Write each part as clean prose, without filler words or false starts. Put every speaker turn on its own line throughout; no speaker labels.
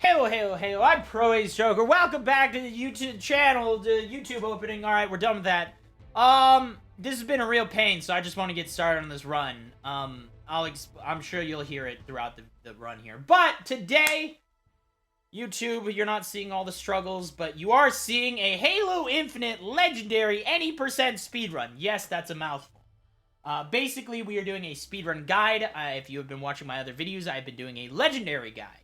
Hey, I'm ProAceJOKER. Welcome back to the YouTube channel, the YouTube opening. Alright, we're done with that. This has been a real pain, so I just want to get started on this run. I'm sure you'll hear it throughout the run here. But today, YouTube, you're not seeing all the struggles, but you are seeing a Halo Infinite Legendary any percent speedrun. Yes, that's a mouthful. Basically, we are doing a speedrun guide. If you have been watching my other videos, I've been doing a Legendary guide.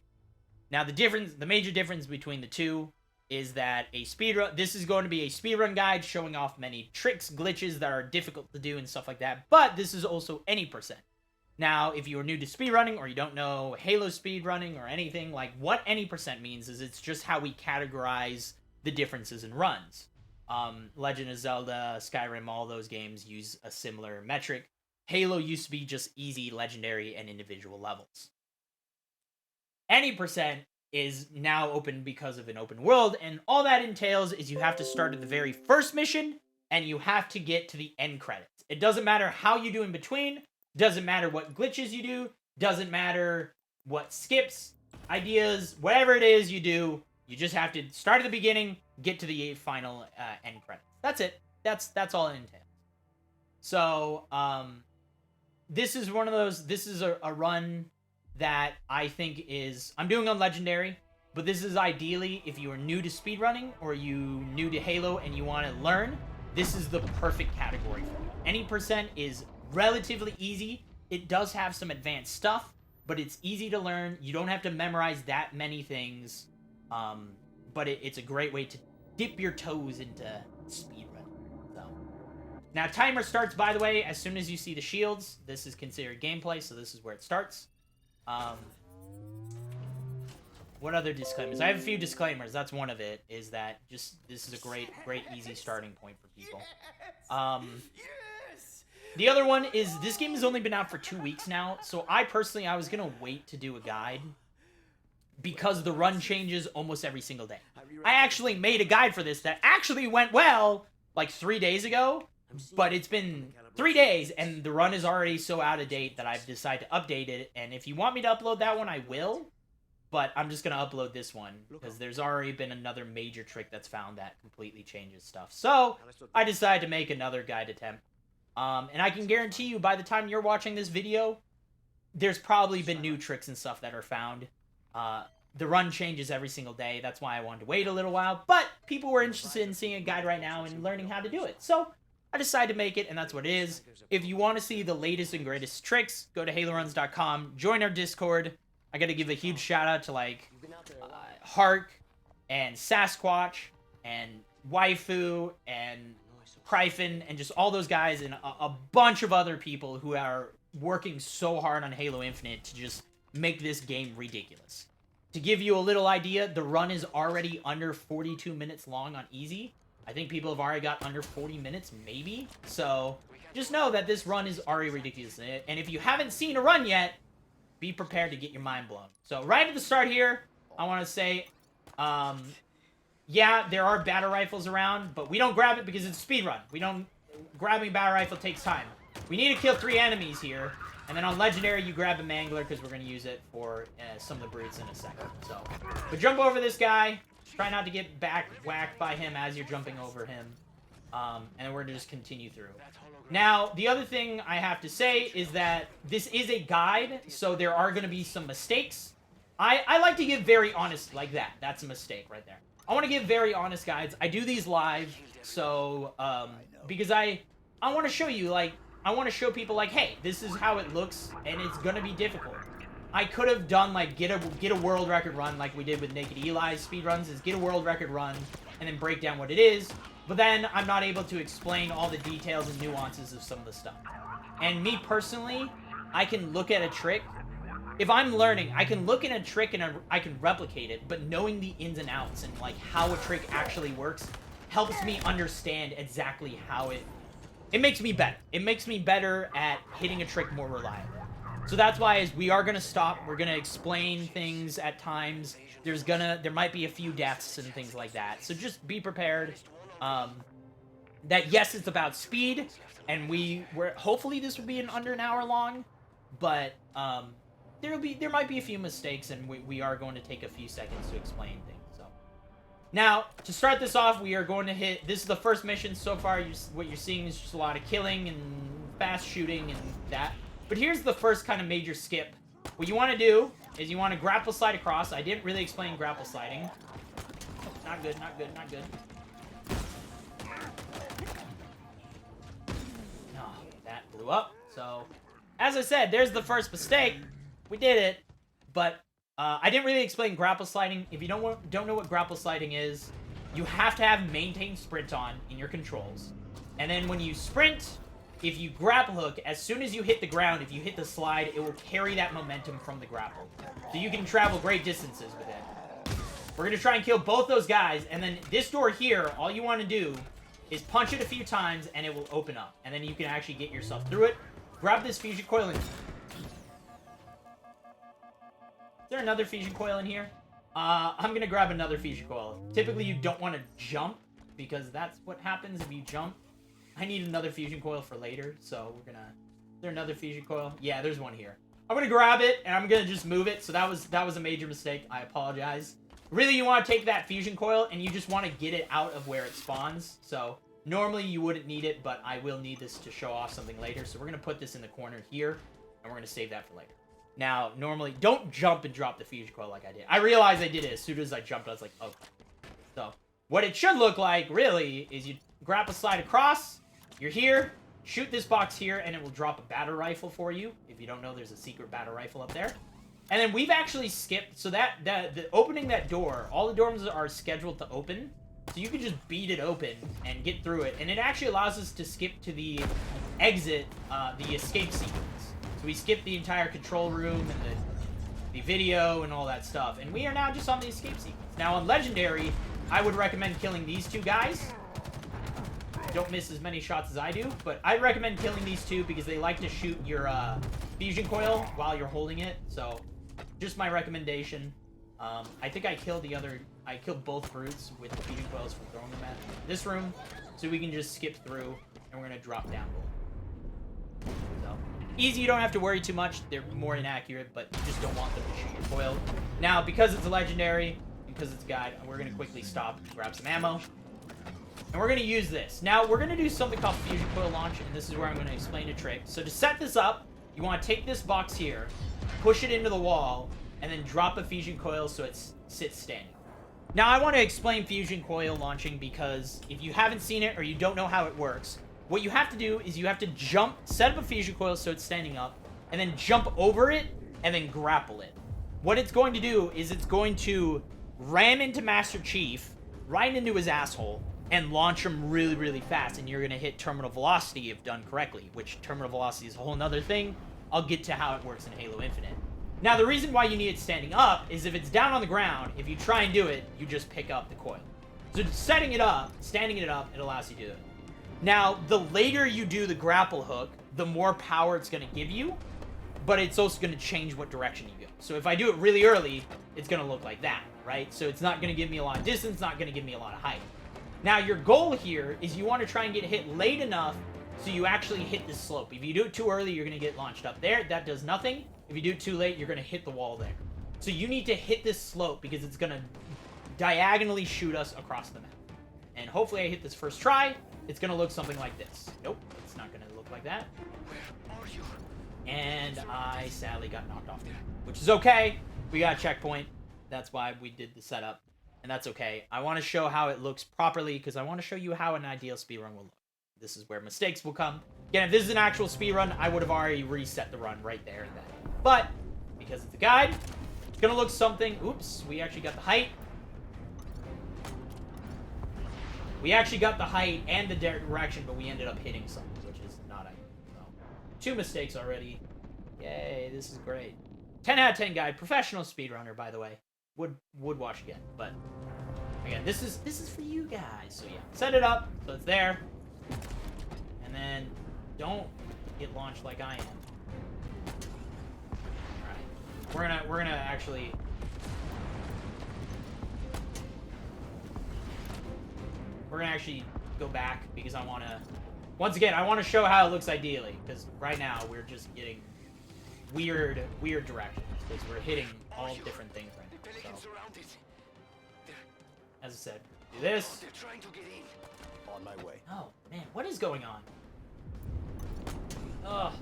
Now, the major difference between the two is that this is going to be a speedrun guide showing off many tricks, glitches that are difficult to do and stuff like that, but this is also any percent. Now, if you are new to speedrunning or you don't know Halo speedrunning or anything, like what any percent means is it's just how we categorize the differences in runs. Legend of Zelda, Skyrim, all those games use a similar metric. Halo used to be just easy, legendary, and individual levels. Any percent is now open because of an open world, and all that entails is you have to start at the very first mission, and you have to get to the end credits. It doesn't matter how you do in between, doesn't matter what glitches you do, doesn't matter what skips, ideas, whatever it is you do, you just have to start at the beginning, get to the final end credits. That's it. That's all it entails. So, this is one of those, this is a run that I think I'm doing on Legendary, but this is ideally if you are new to speedrunning or you new to Halo and you want to learn, this is the perfect category for you. Any percent is relatively easy. It does have some advanced stuff, but it's easy to learn. You don't have to memorize that many things, but it's a great way to dip your toes into speedrunning. So, now timer starts, by the way, as soon as you see the shields. This is considered gameplay, so this is where it starts. What other disclaimers? I have a few disclaimers. That's one of it, is that this is a great, easy starting point for people. The other one is this game has only been out for 2 weeks now, so I was gonna wait to do a guide because the run changes almost every single day. I actually made a guide for this that actually went well like 3 days ago, but it's been 3 days, and the run is already so out of date that I've decided to update it, and if you want me to upload that one, I will, but I'm just going to upload this one, because there's already been another major trick that's found that completely changes stuff. So, I decided to make another guide attempt, and I can guarantee you, by the time you're watching this video, there's probably been new tricks and stuff that are found. The run changes every single day, that's why I wanted to wait a little while, but people were interested in seeing a guide right now and learning how to do it, so I decided to make it, and that's what it is. If you want to see the latest and greatest tricks, go to Haloruns.com, join our Discord. I gotta give a huge shout out to, like, Hark, and Sasquatch, and Waifu, and Kryphin, and just all those guys, and a bunch of other people who are working so hard on Halo Infinite to just make this game ridiculous. To give you a little idea, the run is already under 42 minutes long on easy. I think people have already got under 40 minutes, maybe. So, just know that this run is already ridiculous. And if you haven't seen a run yet, be prepared to get your mind blown. So, right at the start here, I want to say, yeah, there are battle rifles around, but we don't grab it because it's a speedrun. Grabbing a battle rifle takes time. We need to kill 3 enemies here. And then on Legendary, you grab a mangler because we're going to use it for some of the brutes in a second. So, but jump over this guy. Try not to get whacked by him as you're jumping over him. And then we're going to just continue through. Now, the other thing I have to say is that this is a guide, so there are going to be some mistakes. I like to give very honest, like that. That's a mistake right there. I want to give very honest guides. I do these live, so, because I want to show you, like, I want to show people, like, hey, this is how it looks, and it's going to be difficult. I could have done, like, get a world record run like we did with Naked Eli's speedruns, is get a world record run and then break down what it is, but then I'm not able to explain all the details and nuances of some of the stuff. And me personally, I can look at a trick. If I'm learning, I can look at a trick and I can replicate it, but knowing the ins and outs and, like, how a trick actually works helps me understand exactly how it makes me better. It makes me better at hitting a trick more reliably. So that's why we are gonna stop. We're gonna explain things at times. There might be a few deaths and things like that. So just be prepared. That yes, it's about speed, and hopefully this will be under an hour long, but there might be a few mistakes, and we are going to take a few seconds to explain things. So now, to start this off, we are going to hit. This is the first mission so far. What you're seeing is just a lot of killing and fast shooting and that. But here's the first kind of major skip. What you want to do is you want to grapple slide across. I didn't really explain grapple sliding. Not good, not good, not good. No, that blew up. So, as I said, there's the first mistake. We did it, but I didn't really explain grapple sliding. If you don't know what grapple sliding is, you have to have maintain sprint on in your controls. And then when you sprint, if you grapple hook, as soon as you hit the ground, if you hit the slide, it will carry that momentum from the grapple. So you can travel great distances with it. We're going to try and kill both those guys, and then this door here, all you want to do is punch it a few times, and it will open up. And then you can actually get yourself through it. Grab this fusion coil in. Is there another fusion coil in here? I'm going to grab another fusion coil. Typically, you don't want to jump, because that's what happens if you jump. I need another fusion coil for later, so we're gonna... Is there another fusion coil? Yeah, there's one here. I'm gonna grab it, and I'm gonna just move it, so that was a major mistake. I apologize. Really, you want to take that fusion coil, and you just want to get it out of where it spawns. So, normally you wouldn't need it, but I will need this to show off something later. So we're gonna put this in the corner here, and we're gonna save that for later. Now, normally, don't jump and drop the fusion coil like I did. I realized I did it as soon as I jumped. I was like, okay. So, what it should look like, really, is you grapple slide across. You're here, shoot this box here, and it will drop a battle rifle for you. If you don't know, there's a secret battle rifle up there. And then we've actually skipped, so the opening that door, all the doors are scheduled to open. So you can just beat it open and get through it. And it actually allows us to skip to the exit, the escape sequence. So we skip the entire control room and the video and all that stuff. And we are now just on the escape sequence. Now on Legendary, I would recommend killing these two guys. Don't miss as many shots as I do, but I recommend killing these two because they like to shoot your fusion coil while you're holding it. So, just my recommendation. I think I killed both brutes with the fusion coils from throwing them at this room, so we can just skip through and we're gonna drop down below. So, easy. You don't have to worry too much. They're more inaccurate, but you just don't want them to shoot your coil. Now, because it's a legendary, because it's a guide, we're gonna quickly stop and grab some ammo. And we're going to use this. Now, we're going to do something called fusion coil launch, and this is where I'm going to explain a trick. So to set this up, you want to take this box here, push it into the wall, and then drop a fusion coil so it sits standing. Now, I want to explain fusion coil launching because if you haven't seen it or you don't know how it works, what you have to do is you have to jump, set up a fusion coil so it's standing up, and then jump over it, and then grapple it. What it's going to do is it's going to ram into Master Chief, right into his asshole, and launch them really, really fast, and you're going to hit terminal velocity if done correctly, which terminal velocity is a whole nother thing. I'll get to how it works in Halo Infinite. Now, the reason why you need it standing up is if it's down on the ground, if you try and do it, you just pick up the coil. So setting it up, standing it up, it allows you to do it. Now, the later you do the grapple hook, the more power it's going to give you, but it's also going to change what direction you go. So if I do it really early, it's going to look like that, right? So it's not going to give me a lot of distance, not going to give me a lot of height. Now, your goal here is you want to try and get hit late enough so you actually hit the slope. If you do it too early, you're going to get launched up there. That does nothing. If you do it too late, you're going to hit the wall there. So you need to hit this slope because it's going to diagonally shoot us across the map. And hopefully I hit this first try. It's going to look something like this. Nope, it's not going to look like that.
Where are you?
And I sadly got knocked off the map, which is okay. We got a checkpoint. That's why we did the setup. And that's okay. I want to show how it looks properly because I want to show you how an ideal speedrun will look. This is where mistakes will come. Again, if this is an actual speedrun, I would have already reset the run right there and then. But, because it's a guide, it's going to look something... Oops, we actually got the height. We actually got the height and the direction, but we ended up hitting something, which is not ideal. So, 2 mistakes already. Yay, this is great. 10 out of 10 guide. Professional speedrunner, by the way. Would watch again, but again, this is for you guys. So yeah, set it up so it's there, and then don't get launched like I am. All right, we're gonna actually. We're gonna actually go back because I want to. Once again, I want to show how it looks ideally because right now we're just getting weird directions. because we're hitting all different things right now. So, as I said, do this.
On my way.
Oh, man, what is going on? Ugh.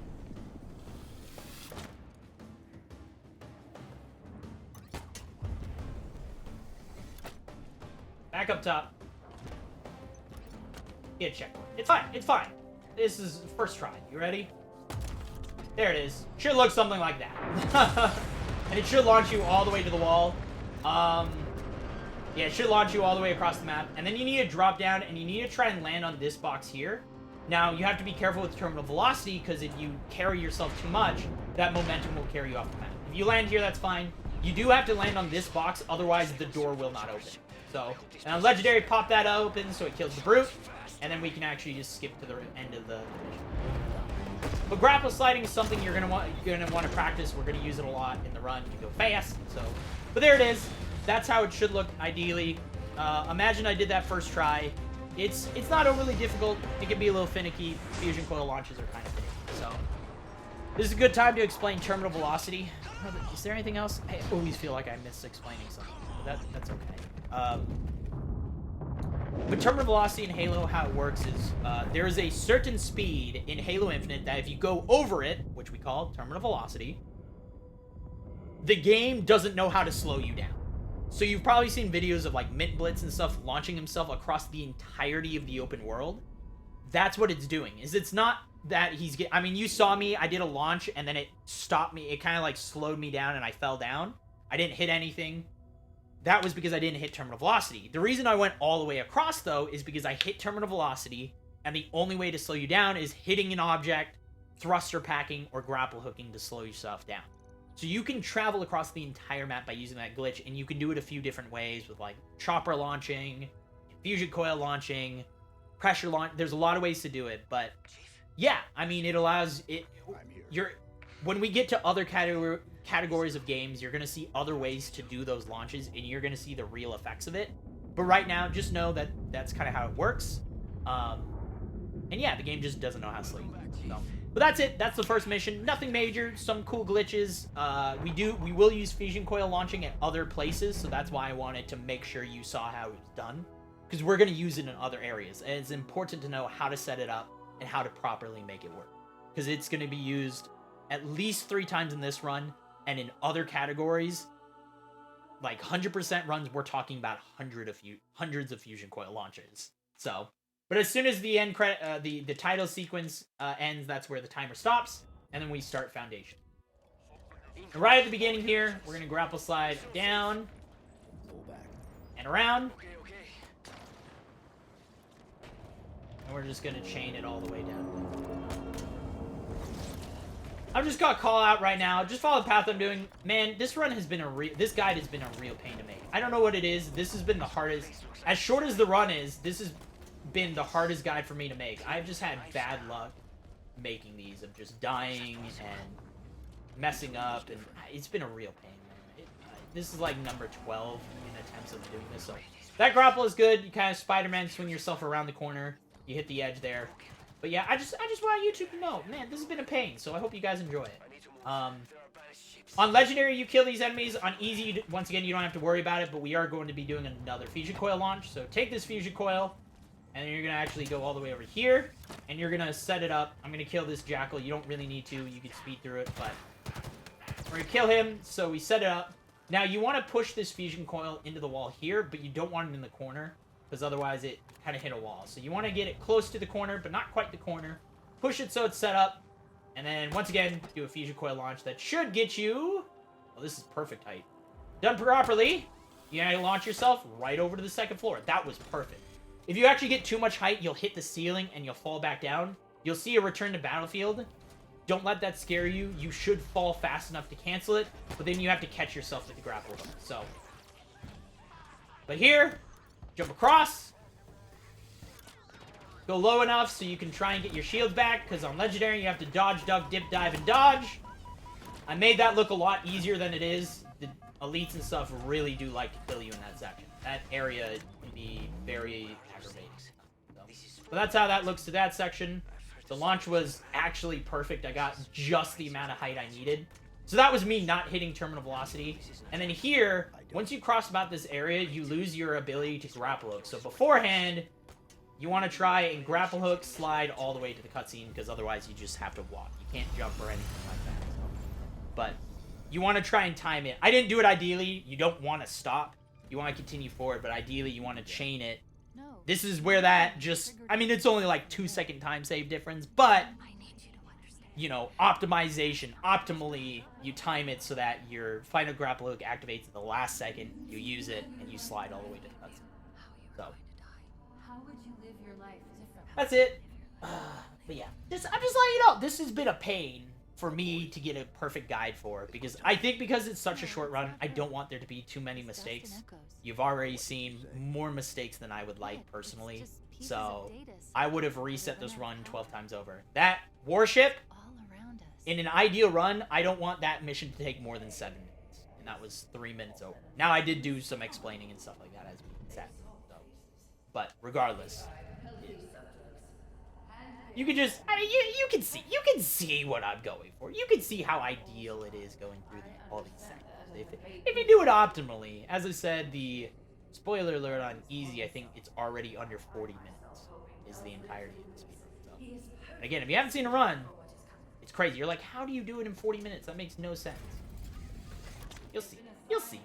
Back up top. Get a checkpoint. It's fine. It's fine. This is first try. You ready? There it is. Should look something like that. And it should launch you all the way to the wall. Yeah, it should launch you all the way across the map. And then you need to drop down, and you need to try and land on this box here. Now, you have to be careful with terminal velocity, because if you carry yourself too much, that momentum will carry you off the map. If you land here, that's fine. You do have to land on this box, otherwise the door will not open. So, and Legendary, pop that open so it kills the brute, and then we can actually just skip to the end of the mission. But grapple sliding is something you're gonna want to practice. We're gonna use it a lot in the run to go fast. So, but there it is. That's how it should look ideally. Imagine I did that first try. It's not overly difficult. It can be a little finicky. Fusion coil launches are kind of finicky. So this is a good time to explain terminal velocity. Is there anything else? I always feel like I miss explaining something, but that's okay. But terminal velocity in Halo, how it works is there is a certain speed in Halo Infinite that if you go over it, which we call terminal velocity, the game doesn't know how to slow you down. So you've probably seen videos of like Mint Blitz and stuff launching himself across the entirety of the open world. That's what it's doing. It's not that I mean, you saw me, I did a launch and then it stopped me. It kind of like slowed me down and I fell down. I didn't hit anything. That was because I didn't hit terminal velocity. The reason I went all the way across, though, is because I hit terminal velocity, and the only way to slow you down is hitting an object, thruster packing, or grapple hooking to slow yourself down. So you can travel across the entire map by using that glitch, and you can do it a few different ways with, like, chopper launching, fusion coil launching, pressure launch. There's a lot of ways to do it, but yeah, I mean, it allows it. When we get to other categories of games, you're going to see other ways to do those launches, and you're going to see the real effects of it. But right now, just know that that's kind of how it works. And yeah, the game just doesn't know how to slow you down. So. But that's it. That's the first mission. Nothing major. Some cool glitches. We will use fusion coil launching at other places, so that's why I wanted to make sure you saw how it was done. Because we're going to use it in other areas, and it's important to know how to set it up and how to properly make it work. Because it's going to be used at least 3 times in this run, and in other categories, like 100% runs, we're talking about hundreds of fusion coil launches. So, but as soon as the end the title sequence ends, that's where the timer stops, and then we start Foundation. And right at the beginning here, we're gonna grapple slide down and around, and we're just gonna chain it all the way down. I've just got call out right now. Just follow the path I'm doing. Man, this guide has been a real pain to make. I don't know what it is. This has been the hardest. As short as the run is, this has been the hardest guide for me to make. I've just had bad luck making these of just dying and messing up, and it's been a real pain, man. This is like number 12 in attempts of doing this. So that grapple is good. You kind of Spider-Man swing yourself around the corner. You hit the edge there. But yeah, I just want YouTube to know, man, this has been a pain, so I hope you guys enjoy it. On Legendary, you kill these enemies. On Easy, once again, you don't have to worry about it, but we are going to be doing another Fusion Coil launch. So take this Fusion Coil, and then you're going to actually go all the way over here, and you're going to set it up. I'm going to kill this Jackal. You don't really need to. You can speed through it, but we're going to kill him, so we set it up. Now, you want to push this Fusion Coil into the wall here, but you don't want it in the corner, because otherwise it kind of hit a wall. So you want to get it close to the corner, but not quite the corner. Push it so it's set up, and then once again, do a Fusion Coil launch that should get you... Well, this is perfect height. Done properly, you gotta launch yourself right over to the second floor. That was perfect. If you actually get too much height, you'll hit the ceiling and you'll fall back down. You'll see a return to battlefield. Don't let that scare you. You should fall fast enough to cancel it, but then you have to catch yourself with the grapple hook. So, but here, jump across. Go low enough so you can try and get your shield back, because on Legendary, you have to dodge, duck, dip, dive, and dodge. I made that look a lot easier than it is. The elites and stuff really do like to kill you in that section. That area can be very aggravating. So that's how that looks to that section. The launch was actually perfect. I got just the amount of height I needed. So that was me not hitting terminal velocity. And then here, once you cross about this area, you lose your ability to grapple hook. So beforehand, you want to try and grapple hook, slide all the way to the cutscene, because otherwise you just have to walk. You can't jump or anything like that. So. But you want to try and time it. I didn't do it ideally. You don't want to stop. You want to continue forward, but ideally you want to chain it. This is where that just... I mean, it's only like 2-second time save difference, but... You know, optimization. Optimally, you time it so that your final grapple hook activates at the last second. You use it, and you slide all the way to the cutscene. So... That's it. But yeah, I'm just letting you know, this has been a pain for me to get a perfect guide for, because I think because it's such a short run, I don't want there to be too many mistakes. You've already seen more mistakes than I would like personally, so I would have reset this run 12 times over. That warship, in an ideal run, I don't want that mission to take more than 7 minutes, and that was 3 minutes over. Now I did do some explaining and stuff like that as we sat, so. But regardless. You can just, I mean, you can see what I'm going for. You can see how ideal it is going through all these sectors. If you do it optimally, as I said, the spoiler alert on easy, I think it's already under 40 minutes is the entirety of the speedrun. So, and again, if you haven't seen a run, it's crazy. You're like, how do you do it in 40 minutes? That makes no sense. You'll see. You'll see.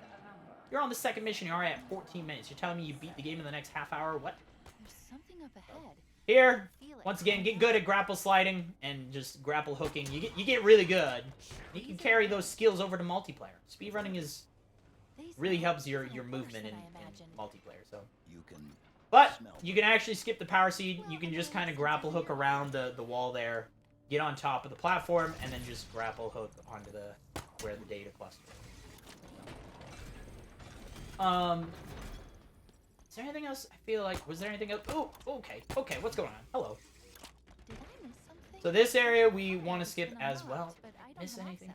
You're on the second mission. You're already at 14 minutes. You're telling me you beat the game in the next half hour? What?
There's something up ahead.
Here, once again, get good at grapple sliding and just grapple hooking. You get really good. You can carry those skills over to multiplayer. Speedrunning is really helps your movement in multiplayer. So, but you can actually skip the power seed. You can just kind of grapple hook around the wall there, get on top of the platform, and then just grapple hook onto where the data cluster is. Is there anything else? I feel like, was there anything else? Oh, okay, what's going on? Hello.
Did I miss something?
So this area we want to skip as well. Miss anything?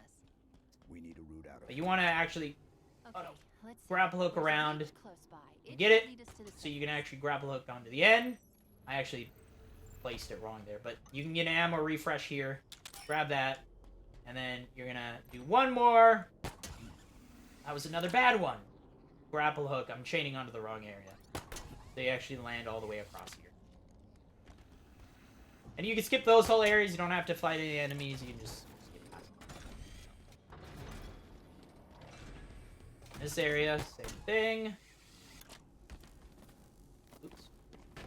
We need a route out of
But you want to actually
Okay,
grapple hook around. You get it? So you can actually grapple hook onto the end. I actually placed it wrong there, but you can get an ammo refresh here. Grab that. And then you're going to do one more. That was another bad one. Grapple hook. I'm chaining onto the wrong area. They actually land all the way across here. And you can skip those whole areas. You don't have to fight any enemies. You can just skip past them. This area, same thing. Oops.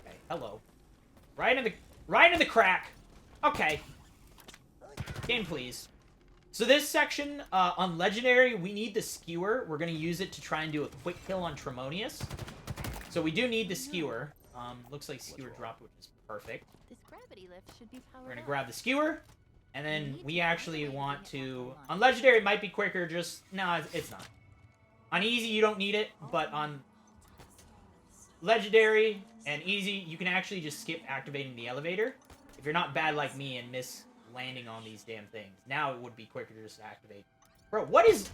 Okay, hello. Right in the crack. Okay. Game, please. So this section, on Legendary, we need the skewer. We're going to use it to try and do a quick kill on Tremonius. So we do need the skewer. Looks like skewer dropped, which is perfect.
This gravity lift should be powered
We're going to
up.
grab the skewer. And then we actually want to... On Legendary, it might be quicker, just... No, it's not. On Easy, you don't need it. But on Legendary and Easy, you can actually just skip activating the elevator. If you're not bad like me and miss landing on these damn things. Now it would be quicker to just activate. Bro, what is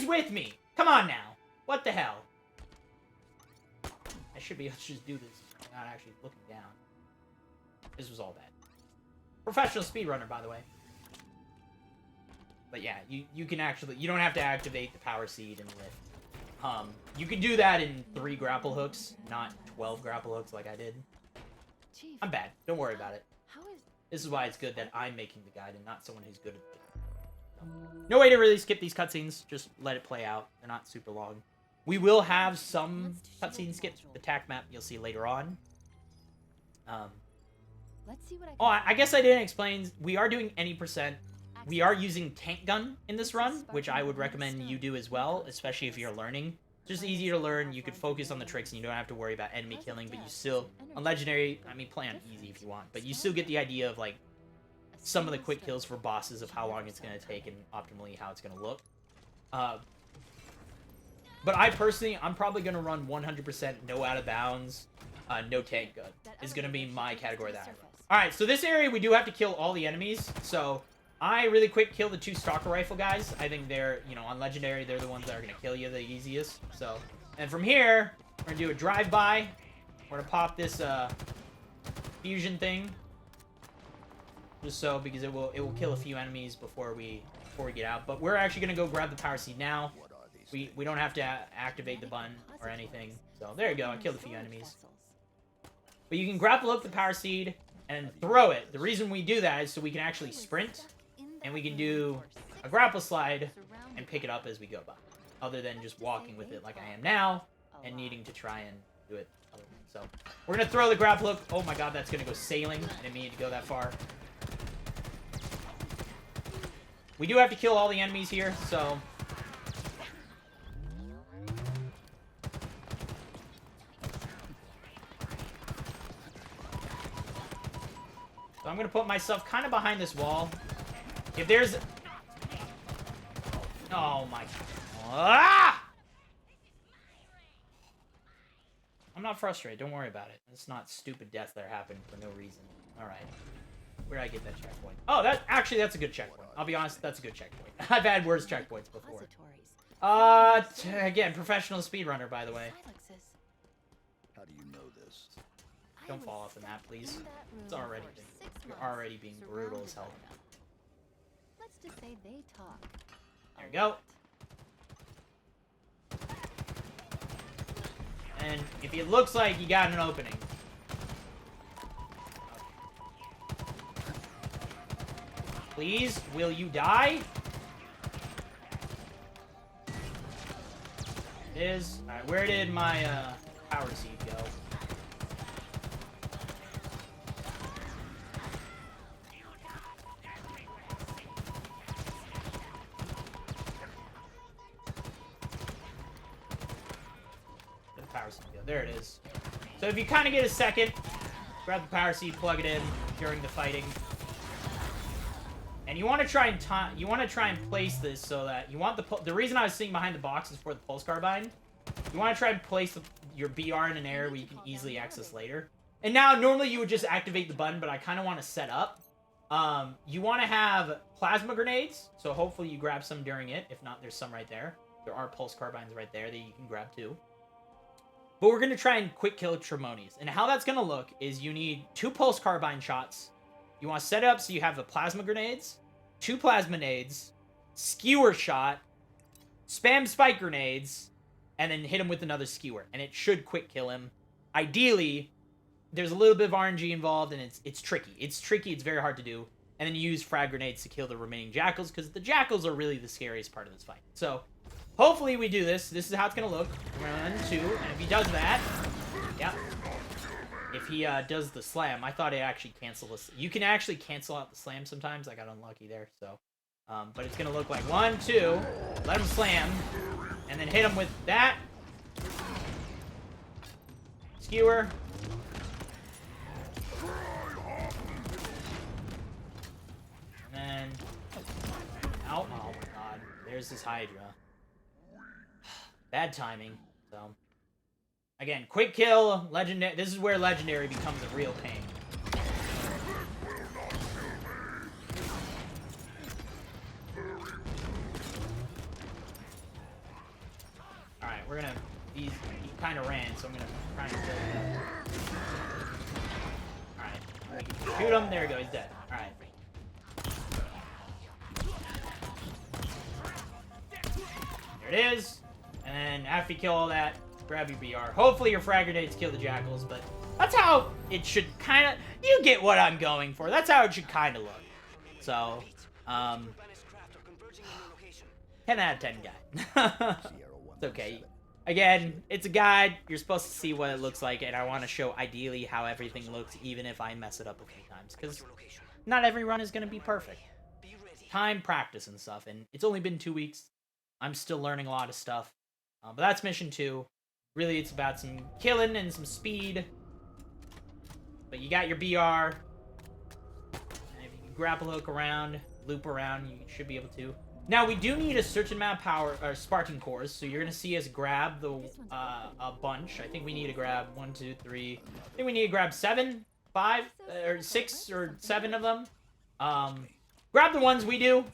with me? Come on now. What the hell? I should be able to just do this, not actually looking down. This was all bad. Professional speedrunner, by the way. But yeah, you can actually, you don't have to activate the power seed and lift. You can do that in 3 grapple hooks, not 12 grapple hooks like I did.
Chief,
I'm bad. Don't worry about it.
how is
This is why it's good that I'm making the guide and not someone who's good at it. No way to really skip these cutscenes. Just let it play out. They're not super long. We will have some cutscene skips. The tac map you'll see later on.
Let's see what I can
Oh, I guess I didn't explain. We are doing any percent. We are using tank gun in this run, which I would recommend you do as well, especially if you're learning. Just easy to learn. You could focus on the tricks and you don't have to worry about enemy killing, but you still, on Legendary, I mean, play on easy if you want, but you still get the idea of, like, some of the quick kills for bosses of how long it's going to take and optimally how it's going to look. But I personally, I'm probably going to run 100% no out of bounds, no tank gun. Is going to be my category that I run. Alright, so this area we do have to kill all the enemies, so I really quick kill the 2 stalker rifle guys. I think they're, you know, on Legendary, they're the ones that are going to kill you the easiest. So, and from here, we're going to do a drive-by. We're going to pop this fusion thing. Just so, because it will kill a few enemies before we before we get out. But we're actually gonna go grab the power seed now.
What are these?
We don't have to activate the button or anything. So there you go. I killed a few enemies. But you can grapple up the power seed and throw it. The reason we do that is so we can actually sprint, and we can do a grapple slide and pick it up as we go by. Other than just walking with it like I am now and needing to try and do it. So we're gonna throw the grapple hook. Oh my god, that's gonna go sailing. I didn't mean to go that far. We do have to kill all the enemies here, so. So I'm gonna put myself kind of behind this wall. If there's... Oh my... Ah! I'm not frustrated. Don't worry about it. It's not stupid deaths that are happening for no reason. Alright. Where did I get that checkpoint? Oh, that's a good checkpoint. I'll be honest, that's a good checkpoint. I've had worse checkpoints before. Again, professional speedrunner, by the way.
How do you know this?
Don't fall off the map, please. It's already you're already being brutal as hell.
Let's just say they talk.
There we go. And if it looks like you got an opening. Please, will you die? It is. Alright, where did my power seed go? There it is. So if you kind of get a second, grab the power seed, plug it in during the fighting, and you want to try and place this so that you want the reason I was sitting behind the box is for the pulse carbine. You want to try and place your BR in an area where you can easily access later. And now normally you would just activate the button, but I kind of want to set up. You want to have plasma grenades, so hopefully you grab some during it. If not, there's some right there. There are pulse carbines right there that you can grab too. But we're going to try and quick kill Tremonius. And how that's going to look is you need 2 pulse carbine shots. You want to set it up so you have the plasma grenades, 2 plasma nades, skewer shot, spam spike grenades, and then hit him with another skewer. And it should quick kill him. Ideally, there's a little bit of RNG involved, and it's tricky. It's tricky. It's very hard to do. And then you use frag grenades to kill the remaining jackals, because the jackals are really the scariest part of this fight. So hopefully we do this. This is how it's going to look. 1, 2, and if he does that, yep. If he does the slam, I thought it actually canceled this. You can actually cancel out the slam sometimes. I got unlucky there, so. But it's going to look like 1, 2, let him slam, and then hit him with that. Skewer. And then, oh my god, there's this Hydra. Bad timing, so. Again, quick kill, legendary. This is where legendary becomes a real pain. Alright, we're gonna, he kind of ran, so I'm gonna try and kill him. Alright, we can shoot him, there we go, he's dead. Alright. There it is. And then after you kill all that, grab your BR. Hopefully your frag grenades kill the jackals, but that's how it should kind of... You get what I'm going for. That's how it should kind of look. So, 10 out of 10 guide. It's okay. Again, it's a guide. You're supposed to see what it looks like, and I want to show ideally how everything looks, even if I mess it up a few times, because not every run is going to be perfect. Time, practice, and stuff, and it's only been 2 weeks. I'm still learning a lot of stuff. But that's mission 2. Really, it's about some killing and some speed. But you got your BR. And if you can grapple hook around, loop around, you should be able to. Now, we do need a certain amount of power, or Spartan cores, so you're going to see us grab the a bunch. I think we need to grab 1, 2, 3. I think we need to grab 7, 5, or 6, or 7 of them. Grab the ones we do.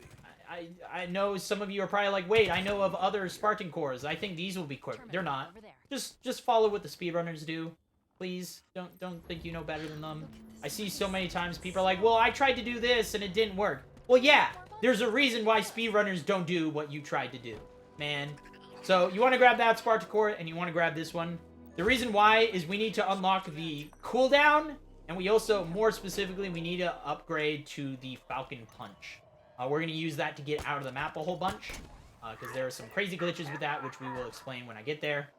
I know some of you are probably like, wait, I know of other Spartan cores. I think these will be quick. They're not. Just follow what the speedrunners do. Please, don't think you know better than them. I see so many times people are like, well, I tried to do this and it didn't work. Well, yeah, There's a reason why speedrunners don't do what you tried to do, man. So you want to grab that Spartan core, and you want to grab this one. The reason why is we need to unlock the cooldown, and we also, more specifically, we need to upgrade to the Falcon Punch. We're going to use that to get out of the map a whole bunch, because there are some crazy glitches with that, which we will explain when I get there.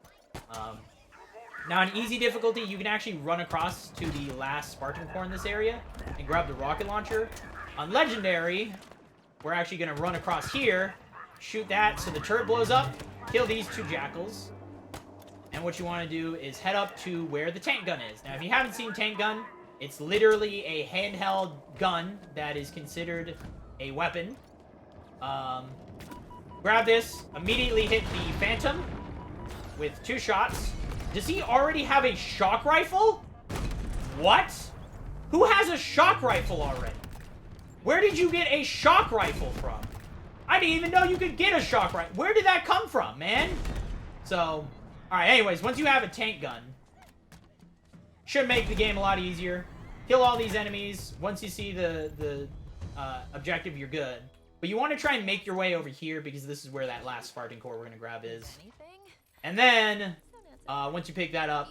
Now, on easy difficulty, you can actually run across to the last Spartan core in this area and grab the rocket launcher. On legendary, we're actually going to run across here, shoot that so the turret blows up, kill these 2 jackals. And what you want to do is head up to where the tank gun is. Now, if you haven't seen tank gun, it's literally a handheld gun that is considered a weapon. Grab this, immediately hit the Phantom with 2 shots. Does he already have a shock rifle? What? Who has a shock rifle already? Where did you get a shock rifle from? I didn't even know you could get a shock rifle. Where did that come from, man? So, alright, anyways, once you have a tank gun, should make the game a lot easier. Kill all these enemies. Once you see the objective, you're good. But you want to try and make your way over here, because this is where that last Spartan core we're going to grab is. And then, once you pick that up,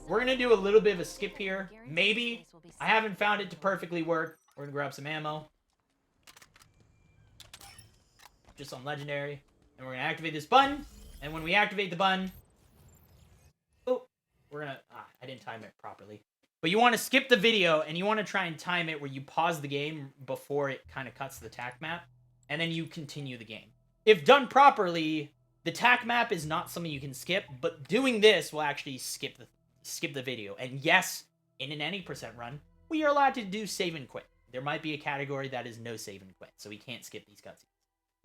we're going to do a little bit of a skip here. Maybe. I haven't found it to perfectly work. We're going to grab some ammo. Just on legendary. And we're going to activate this button. And when we activate the button... Oh, we're going to... I didn't time it properly. But you want to skip the video, and you want to try and time it where you pause the game before it kind of cuts to the tac map. And then you continue the game. If done properly, the tac map is not something you can skip, but doing this will actually skip the video. And yes, in an any percent run, we are allowed to do save and quit. There might be a category that is no save and quit, so we can't skip these cutscenes.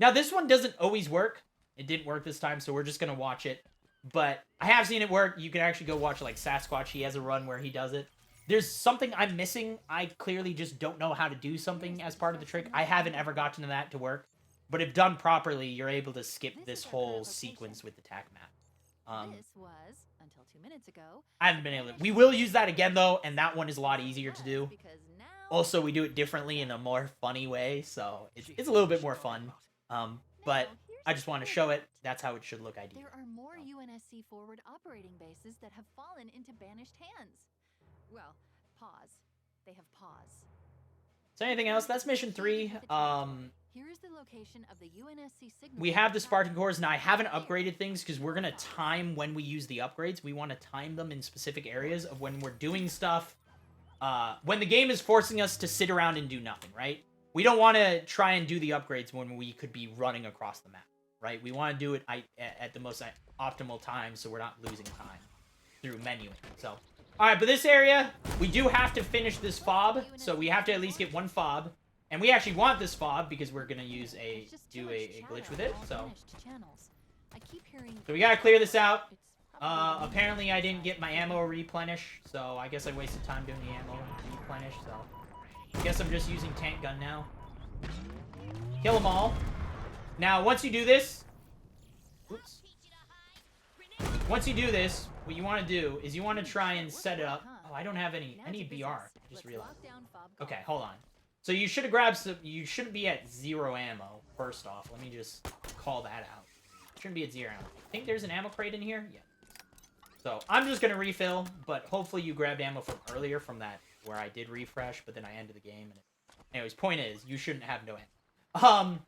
Now, this one doesn't always work. It didn't work this time, so we're just going to watch it. But I have seen it work. You can actually go watch, like, Sasquatch. He has a run where he does it. There's something I'm missing. I clearly just don't know how to do something as part of the trick. I haven't ever gotten to that to work. But if done properly, you're able to skip this whole sequence with the tac map.
This was, until 2 minutes ago,
I haven't been able to... We will use that again, though, and that one is a lot easier to do. Also, we do it differently in a more funny way, so it's a little bit more fun. But I just want to show it. That's how it should look ideally.
There are more UNSC forward operating bases that have fallen into banished hands. Well, pause. They have paused.
So anything else? That's mission 3.
Here is the location of the UNSC signal.
We have the Spartan cores. Now, I haven't upgraded things because we're going to time when we use the upgrades. We want to time them in specific areas of when we're doing stuff. When the game is forcing us to sit around and do nothing, right? We don't want to try and do the upgrades when we could be running across the map, right? We want to do it at the most optimal time so we're not losing time through menuing. So, alright, but this area, we do have to finish this fob. So we have to at least get 1 fob. And we actually want this fob because we're going to use a glitch with it. So we got to clear this out. Apparently I didn't get my ammo replenish, so I guess I wasted time doing the ammo replenish, so I guess I'm just using tank gun now. Kill them all. Now, once you do this... Oops. Once you do this, what you want to do is you want to try and set it up. Oh, I don't have any... I need BR. I just realized. Okay, hold on. So you should have grabbed some... You shouldn't be at 0 ammo, first off. Let me just call that out. Shouldn't be at 0 ammo. I think there's an ammo crate in here? Yeah. So, I'm just going to refill, but hopefully you grabbed ammo from earlier from that where I did refresh, but then I ended the game. Anyways, point is, you shouldn't have no ammo.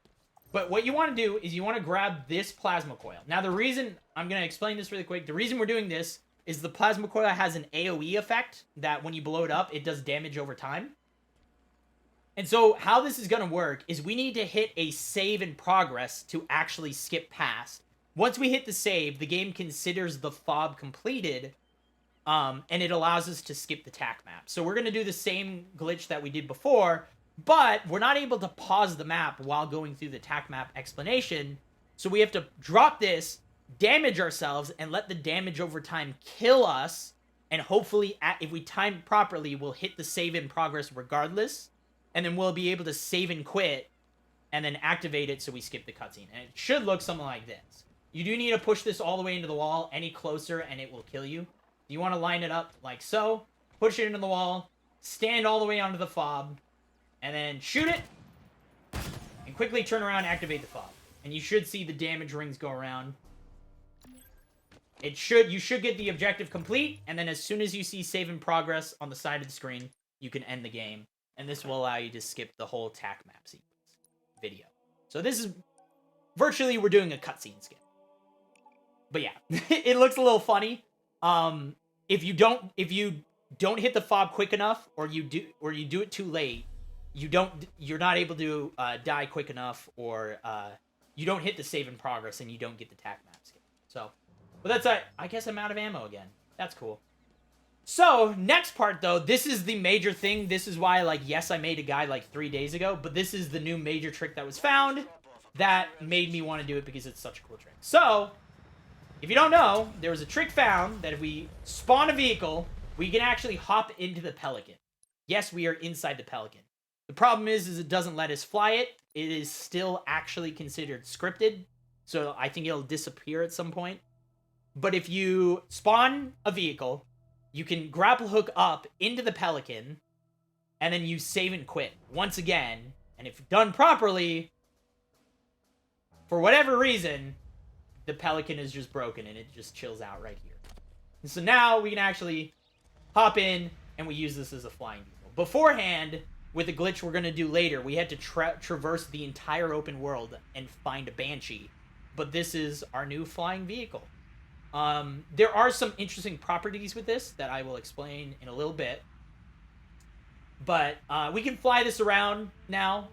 But what you want to do is you want to grab this plasma coil. Now, the reason... I'm going to explain this really quick. The reason we're doing this is the plasma coil has an AoE effect that when you blow it up, it does damage over time. And so, how this is going to work is we need to hit a save in progress to actually skip past. Once we hit the save, the game considers the fob completed, and it allows us to skip the tac map. So we're going to do the same glitch that we did before, but we're not able to pause the map while going through the tac map explanation. So we have to drop this, damage ourselves, and let the damage over time kill us. And hopefully, if we time it properly, we'll hit the save in progress regardless. And then we'll be able to save and quit, and then activate it so we skip the cutscene. And it should look something like this. You do need to push this all the way into the wall, any closer, and it will kill you. You want to line it up like so, push it into the wall, stand all the way onto the fob, and then shoot it, and quickly turn around and activate the fob. And you should see the damage rings go around. You should get the objective complete, and then as soon as you see save in progress on the side of the screen, you can end the game. And this will allow you to skip the whole tac map sequence video. So this is virtually we're doing a cutscene skip. But yeah, it looks a little funny. If you don't hit the fob quick enough, or you do it too late, you're not able to die quick enough, or you don't hit the save in progress and you don't get the tac map skip. So, but that's I guess I'm out of ammo again. That's cool. So, next part though, this is the major thing. This is why, like, yes, I made a guide like 3 days ago, but this is the new major trick that was found that made me want to do it because it's such a cool trick. So, if you don't know, there was a trick found that if we spawn a vehicle, we can actually hop into the Pelican. Yes, we are inside the Pelican. The problem is it doesn't let us fly it. It is still actually considered scripted, so I think it'll disappear at some point. But if you spawn a vehicle, you can grapple hook up into the Pelican, and then you save and quit once again. And if done properly, for whatever reason, the Pelican is just broken and it just chills out right here. And so now we can actually hop in, and we use this as a flying vehicle. Beforehand, with a glitch we're going to do later, we had to traverse the entire open world and find a Banshee. But this is our new flying vehicle. There are some interesting properties with this that I will explain in a little bit. But we can fly this around now.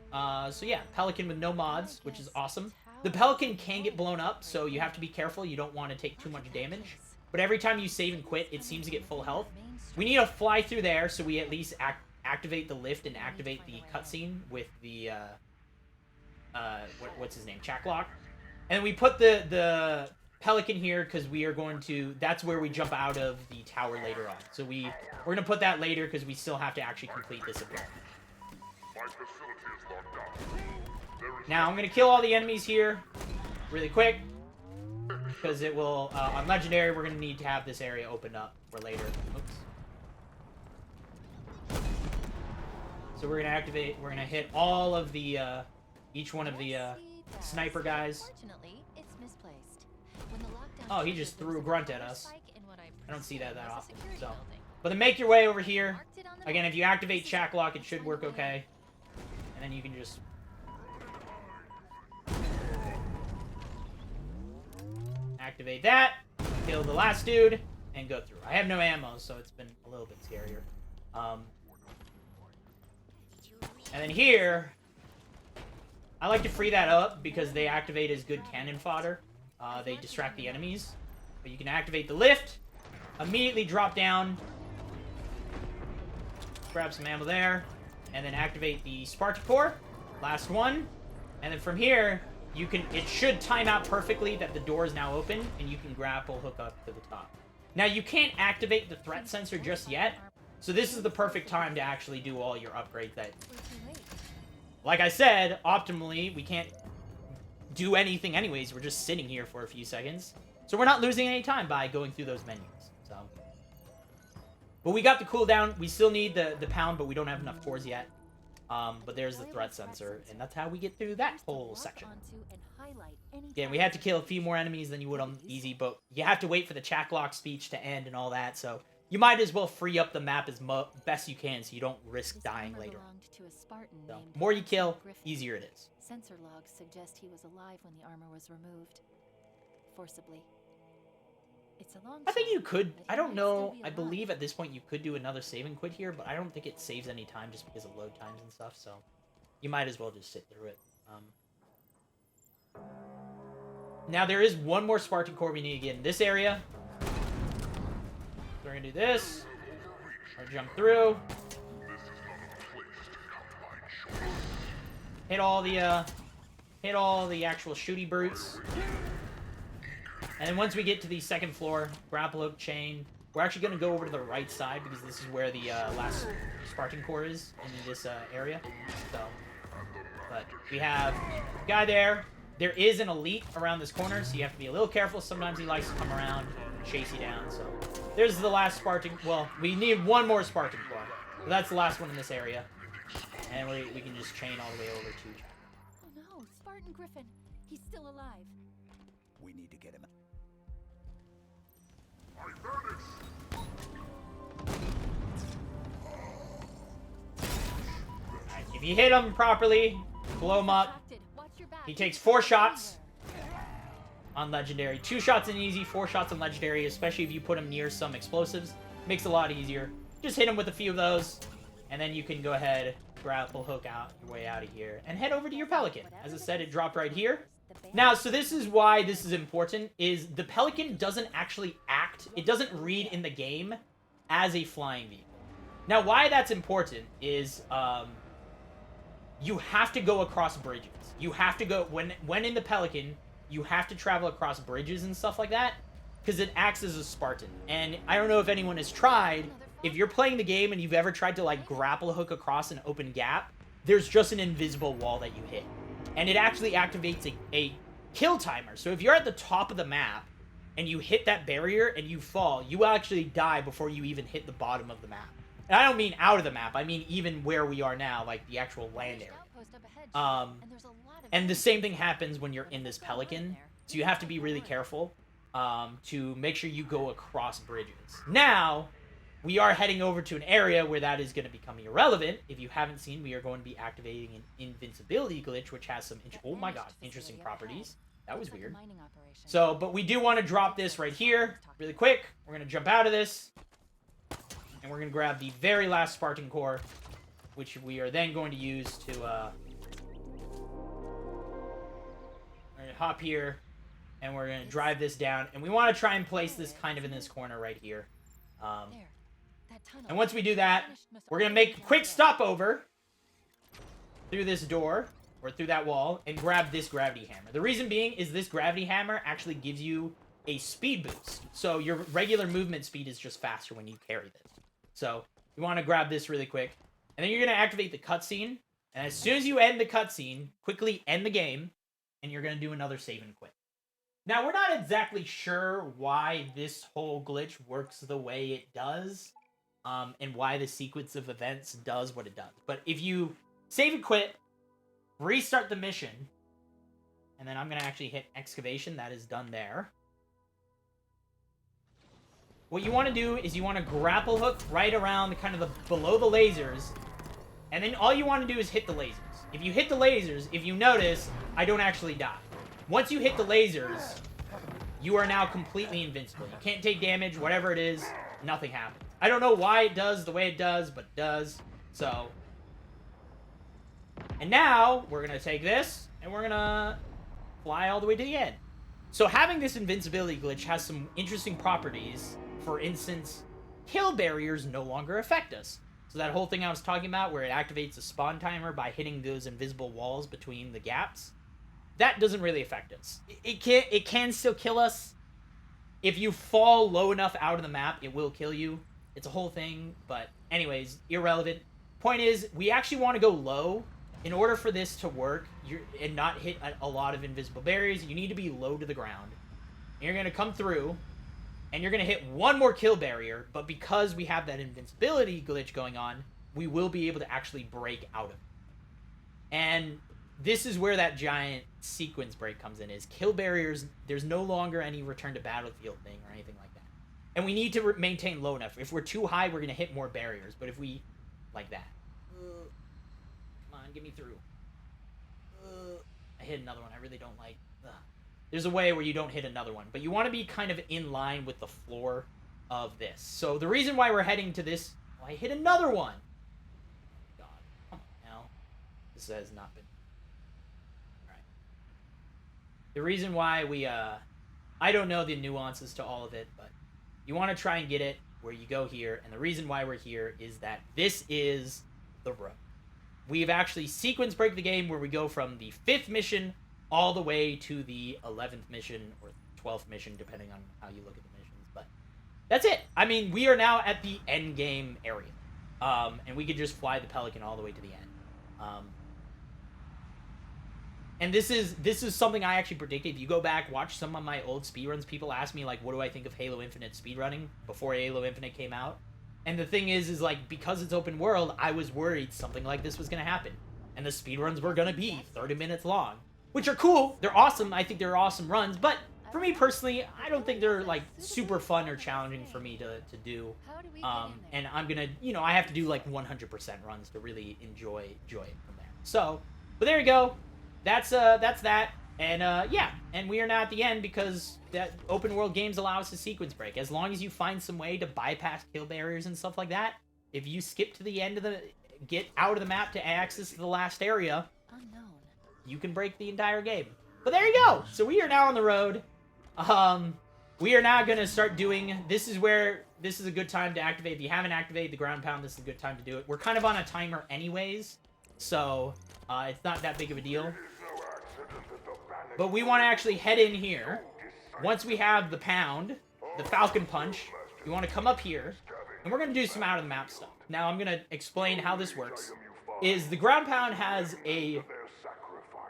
So yeah, Pelican with no mods, which is awesome. The Pelican can get blown up, so you have to be careful. You don't want to take too much damage. But every time you save and quit, it seems to get full health. We need to fly through there, so we at least activate the lift and activate the cutscene with the, what's his name? Chaklock. And we put the Pelican here because we are going to, that's where we jump out of the tower later on. So we're going to put that later because we still have to actually complete this objective. Now, I'm going to kill all the enemies here really quick because it will, on Legendary, we're going to need to have this area opened up for later. Oops. So we're going to activate, we're going to hit all of the, each one of the sniper guys. Oh, he just threw a grunt at us. I don't see that often, so. But then make your way over here. Again, if you activate Chaklock, it should work okay. And then you can just... activate that, kill the last dude, and go through. I have no ammo, so it's been a little bit scarier. And then here, I like to free that up because they activate as good cannon fodder. They distract the enemies. But you can activate the lift, immediately drop down, grab some ammo there, and then activate the Spartan Core, last one. And then from here, you can, it should time out perfectly that the door is now open, and you can grapple hook up to the top. Now, you can't activate the threat sensor just yet, so this is the perfect time to actually do all your upgrades that... Like I said, optimally, we can't do anything anyways. We're just sitting here for a few seconds. So we're not losing any time by going through those menus. So, but we got the cooldown. We still need the pound, but we don't have enough cores yet. But there's the threat sensor, and that's how we get through that whole section. Yeah, we had to kill a few more enemies than you would on easy, but you have to wait for the Chaklock speech to end and all that, so you might as well free up the map as best you can so you don't risk dying later on. So, more you kill, easier it is.
Sensor logs suggest he was alive when the armor was removed. Forcibly. It's a long
I think you could, I don't know, I believe at this point you could do another save and quit here, but I don't think it saves any time just because of load times and stuff, so you might as well just sit through it. Now there is one more Spartan Core we need to get in this area. So we're gonna do this. Or jump through. Hit all the actual shooty brutes. And then once we get to the second floor, grapple hook chain, we're actually going to go over to the right side because this is where the last Spartan Core is in this area. So, but we have a guy there. There is an elite around this corner, so you have to be a little careful. Sometimes he likes to come around and chase you down. So there's the last Spartan. Well, we need one more Spartan Core. So that's the last one in this area. And we can just chain all the way over to...
Oh no, Spartan Griffin. He's still alive.
We need to get him.
Alright, if you hit him properly, blow him up.
Watch your back.
He takes 4 shots on legendary. 2 shots on easy, 4 shots on legendary, especially if you put him near some explosives. Makes it a lot easier. Just hit him with a few of those, and then you can go ahead, grapple hook out your way out of here, and head over to your Pelican. As I said, it dropped right here. Now, so this is why this is important, is the Pelican doesn't actually act, it doesn't read in the game as a flying vehicle. Now, why that's important is, you have to go across bridges. You have to go, when in the Pelican, you have to travel across bridges and stuff like that, because it acts as a Spartan. And I don't know if anyone has tried, if you're playing the game and you've ever tried to, like, grapple hook across an open gap, there's just an invisible wall that you hit. And it actually activates a kill timer. So if you're at the top of the map, and you hit that barrier and you fall, you actually die before you even hit the bottom of the map. And I don't mean out of the map, I mean even where we are now, like the actual land area. And the same thing happens when you're in this Pelican, so you have to be really careful to make sure you go across bridges. Now, we are heading over to an area where that is going to become irrelevant. If you haven't seen, we are going to be activating an Invincibility glitch, which has some, oh my god, interesting properties. That was weird. So, but we do want to drop this right here, really quick. We're going to jump out of this, and we're going to grab the very last Spartan core, which we are then going to use to, we're going to hop here, and we're going to drive this down, and we want to try and place this kind of in this corner right here. And once we do that, we're going to make a quick stopover through this door, or through that wall, and grab this gravity hammer. The reason being is this gravity hammer actually gives you a speed boost. So your regular movement speed is just faster when you carry this. So you want to grab this really quick. And then you're going to activate the cutscene. And as soon as you end the cutscene, quickly end the game, and you're going to do another save and quit. Now, we're not exactly sure why this whole glitch works the way it does, and why the sequence of events does what it does. But if you save and quit, restart the mission, and then I'm going to actually hit excavation. That is done there. What you want to do is you want to grapple hook right around kind of the below the lasers, and then all you want to do is hit the lasers. If you hit the lasers, if you notice, I don't actually die. Once you hit the lasers, you are now completely invincible. You can't take damage, whatever it is, nothing happens. I don't know why it does the way it does, but it does. So, and now we're going to take this, and we're going to fly all the way to the end. So having this invincibility glitch has some interesting properties. For instance, kill barriers no longer affect us. So that whole thing I was talking about where it activates a spawn timer by hitting those invisible walls between the gaps, that doesn't really affect us. It can still kill us. If you fall low enough out of the map, it will kill you. It's a whole thing, but anyways, irrelevant. Point is, we actually want to go low. In order for this to work and not hit a lot of invisible barriers, you need to be low to the ground. And you're going to come through, and you're going to hit one more kill barrier, but because we have that invincibility glitch going on, we will be able to actually break out of it. And this is where that giant sequence break comes in, is kill barriers, there's no longer any return to battlefield thing or anything like that. And we need to maintain low enough. If we're too high, we're going to hit more barriers, but if we, like that. Come on, get me through. I hit another one. I really don't like... There's a way where you don't hit another one, but you want to be kind of in line with the floor of this. So the reason why we're heading to this... Oh, I hit another one! God, come on now. This has not been... Alright. The reason why we, I don't know the nuances to all of it, but you want to try and get it where you go here, and the reason why we're here is that this is the road. We've actually sequence break the game where we go from the 5th mission all the way to the 11th mission or 12th mission, depending on how you look at the missions. But that's it. I mean, we are now at the end game area. And we could just fly the Pelican all the way to the end. And this is something I actually predicted. If you go back, watch some of my old speedruns, people ask me, like, what do I think of Halo Infinite speedrunning before Halo Infinite came out? And the thing is like, because it's open world, I was worried something like this was going to happen. And the speedruns were going to be 30 minutes long. which are cool. They're awesome. I think they're awesome runs, but for me personally, I don't think they're like super fun or challenging for me to do. And I'm gonna, you know, I have to do like 100% runs to really enjoy it from there. So, but there you go. That's that. And yeah, and we are now at the end because that open world games allow us to sequence break. As long as you find some way to bypass kill barriers and stuff like that, if you skip to the end of get out of the map to access the last area, you can break the entire game. But there you go. So we are now on the road. We are now going to start doing, this is a good time to activate. If you haven't activated the ground pound, this is a good time to do it. We're kind of on a timer anyways, so it's not that big of a deal. But we want to actually head in here. Once we have the pound, the Falcon Punch, you want to come up here, and we're going to do some out-of-the-map stuff. Now, I'm going to explain how this works. Is the ground pound has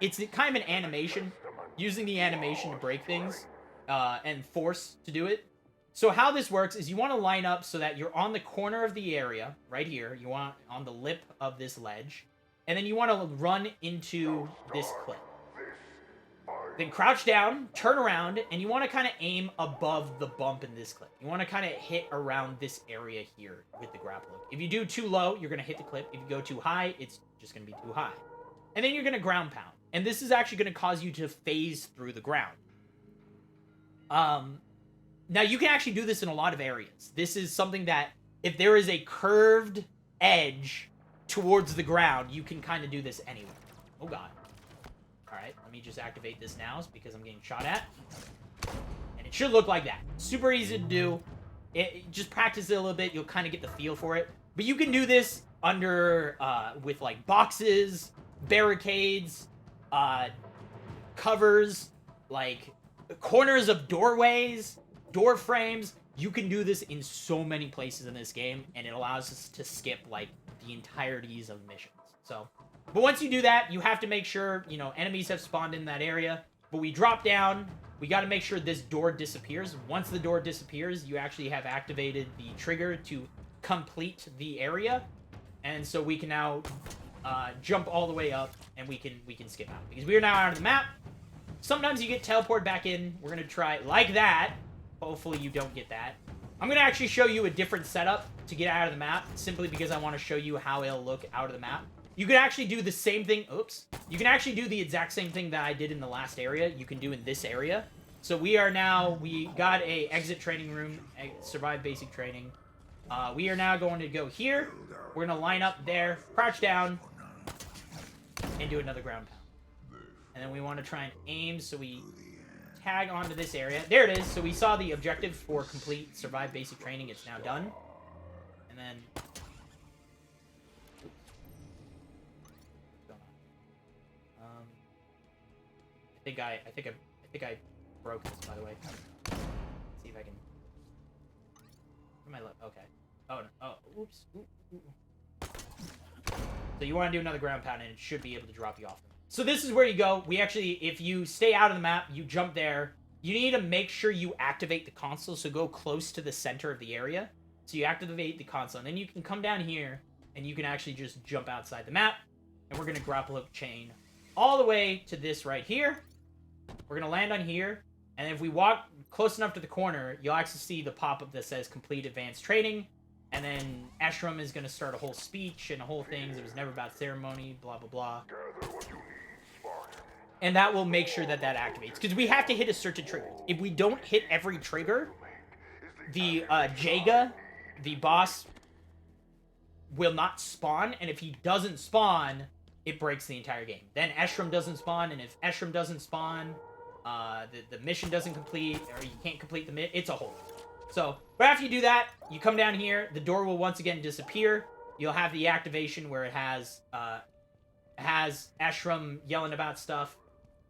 it's kind of an animation, using the animation to break things, and force to do it. So how this works is you want to line up so that you're on the corner of the area, right here. You want on the lip of this ledge, and then you want to run into this cliff. Then crouch down, turn around, and you want to kind of aim above the bump in this cliff. You want to kind of hit around this area here with the grapple hook. If you do too low, you're going to hit the cliff. If you go too high, it's just going to be too high. And then you're going to ground pound. And this is actually going to cause you to phase through the ground. Now, you can actually do this in a lot of areas. This is something that, if there is a curved edge towards the ground, you can kind of do this anywhere. Oh, God. Alright, let me just activate this now because I'm getting shot at. And it should look like that. Super easy to do. Just practice it a little bit, you'll kind of get the feel for it. But you can do this under, with like boxes, barricades, covers, like corners of doorways, door frames. You can do this in so many places in this game, and it allows us to skip like the entireties of missions. So, but once you do that, you have to make sure, you know, enemies have spawned in that area. But we drop down. We got to make sure this door disappears. Once the door disappears, you actually have activated the trigger to complete the area. And so we can now jump all the way up, and we can skip out. Because we are now out of the map. Sometimes you get teleported back in. We're going to try like that. Hopefully you don't get that. I'm going to actually show you a different setup to get out of the map, simply because I want to show you how it'll look out of the map. You can actually do the same thing. Oops. You can actually do the exact same thing that I did in the last area. You can do in this area. So we got a exit training room, survive basic training. We are now going to go here. We're going to line up there, crouch down, and do another ground pound. And then we want to try and aim, so we tag onto this area. There it is. So we saw the objective for complete survive basic training. It's now done. And then I think I broke this, by the way. Let's see if I can. Where am I? Okay. Oh no. Oh, oops. Ooh. So you want to do another ground pound, and it should be able to drop you off. So this is where you go. We actually, if you stay out of the map, you jump there. You need to make sure you activate the console, so go close to the center of the area. So you activate the console, and then you can come down here, and you can actually just jump outside the map. And we're going to grapple hook chain all the way to this right here. We're going to land on here, and if we walk close enough to the corner, you'll actually see the pop-up that says Complete Advanced Training, and then Escharum is going to start a whole speech and a whole thing. It was never about ceremony, blah, blah, blah. And that will make sure that that activates, because we have to hit a certain trigger. If we don't hit every trigger, the Jaga, the boss, will not spawn, and if he doesn't spawn, it breaks the entire game. Then Escharum doesn't spawn, and if Escharum doesn't spawn, the mission doesn't complete, or you can't complete the mission. It's a whole thing. So, but after you do that, you come down here, the door will once again disappear. You'll have the activation where it has Escharum yelling about stuff.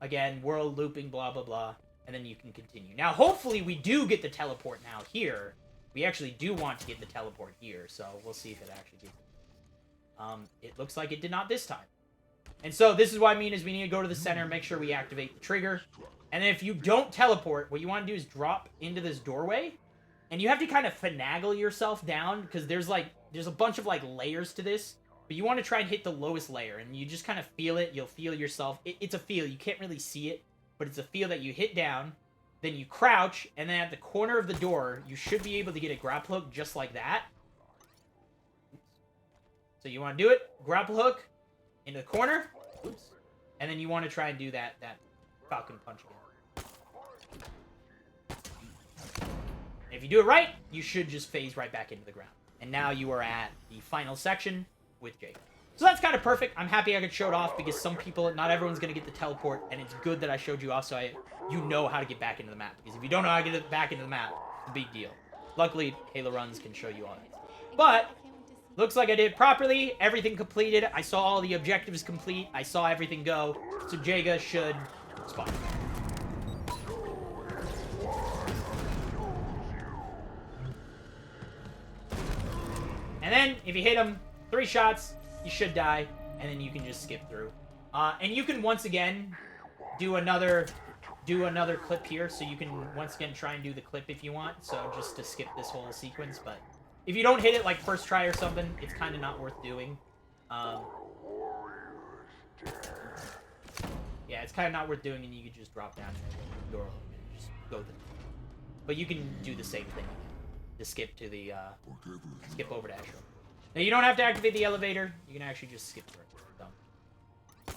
Again, world looping, blah, blah, blah. And then you can continue. Now, hopefully we do get the teleport now here. We actually do want to get the teleport here, so we'll see if it actually gets it. It looks like it did not this time. And so this is what I mean is we need to go to the center, make sure we activate the trigger. And then if you don't teleport, what you want to do is drop into this doorway. And you have to kind of finagle yourself down, because there's a bunch of like layers to this. But you want to try and hit the lowest layer, and you just kind of feel it. You'll feel yourself. It's a feel. You can't really see it, but it's a feel that you hit down, then you crouch, and then at the corner of the door, you should be able to get a grapple hook just like that. So you want to do it, grapple hook, into the corner, oops, and then you want to try and do that Falcon Punch again. And if you do it right, you should just phase right back into the ground. And now you are at the final section with Jake. So that's kind of perfect. I'm happy I could show it off because some people, not everyone's going to get the teleport, and it's good that I showed you off so you know how to get back into the map. Because if you don't know how to get back into the map, it's a big deal. Luckily, Haloruns can show you all that. But looks like I did it properly. Everything completed. I saw all the objectives complete. I saw everything go. So Jaga should spawn. And then, if you hit him 3 shots, you should die. And then you can just skip through. And you can, once again, do another clip here. So you can, once again, try and do the clip if you want. So just to skip this whole sequence. But if you don't hit it, like, first try or something, it's kind of not worth doing. Yeah, it's kind of not worth doing, and you can just drop down and just go through. But you can do the same thing again. To skip to the, skip over to Escharum. Now, you don't have to activate the elevator. You can actually just skip through it. So.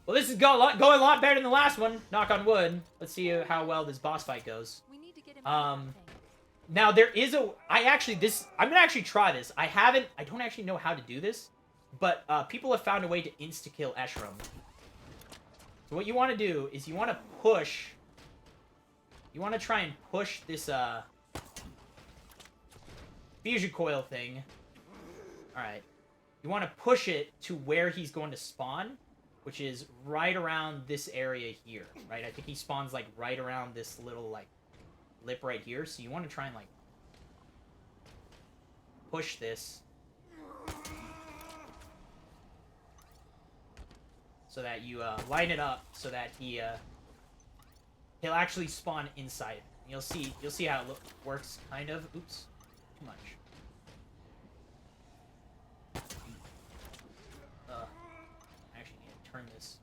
Well, this is going a lot better than the last one. Knock on wood. Let's see how well this boss fight goes.
We need to get him
Now, there is I'm gonna actually try this. I don't actually know how to do this, but people have found a way to insta-kill Escharum. So what you want to do is you want to try and push this, fusion coil thing. Alright. You want to push it to where he's going to spawn, which is right around this area here, right? I think he spawns, like, right around this little, like, lip right here. So you want to try and, like, push this so that you line it up so that he'll actually spawn inside. You'll see how it works, kind of. Oops, too much. I actually need to turn this.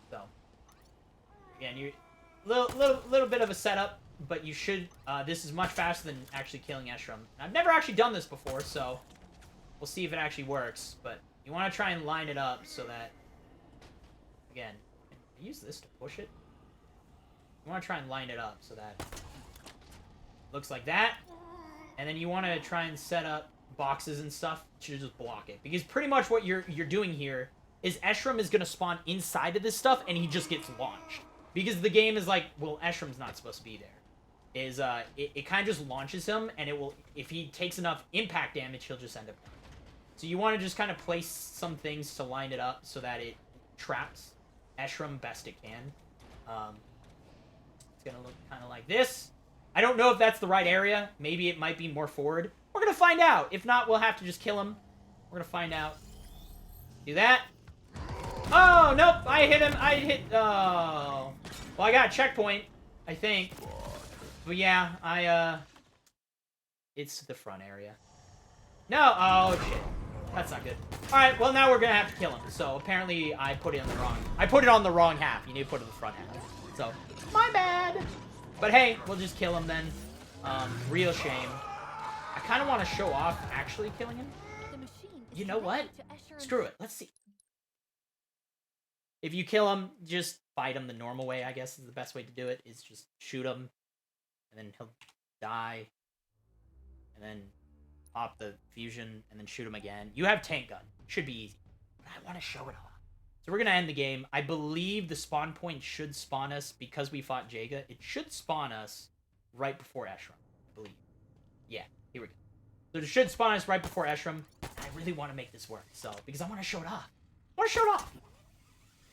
So, again, you're little bit of a setup, but you should. This is much faster than actually killing Escharum. I've never actually done this before, so we'll see if it actually works. But you want to try and line it up so that, again, can I use this to push it? You want to try and line it up so that it looks like that, and then you want to try and set up boxes and stuff to just block it, because pretty much what you're doing here is Escharum is going to spawn inside of this stuff, and he just gets launched. Because the game is like, well, Escherum's not supposed to be there. It kind of just launches him, and it will, if he takes enough impact damage, he'll just end up dying. So you want to just kind of place some things to line it up so that it traps Escharum best it can. It's going to look kind of like this. I don't know if that's the right area. Maybe it might be more forward. We're going to find out. If not, we'll have to just kill him. We're going to find out. Do that. Oh, nope. I hit him. Oh. Well, I got a checkpoint, I think. But yeah, it's the front area. No. Oh, shit. That's not good. Alright, well, now we're going to have to kill him. So, apparently, I put it on the wrong half. You need to put it in the front half. So, my bad. But hey, we'll just kill him then. Real shame. I kind of want to show off actually killing him. You know what? Screw it. Let's see. If you kill him, just fight him the normal way, I guess is the best way to do it. Is just shoot him, and then he'll die. And then pop the fusion, and then shoot him again. You have tank gun. Should be easy. But I want to show it off. So we're going to end the game. I believe the spawn point should spawn us, because we fought Jaga, it should spawn us right before Escharum, I believe. Yeah, here we go. So it should spawn us right before Escharum. I really want to make this work, so, because I want to show it off. I want to show it off!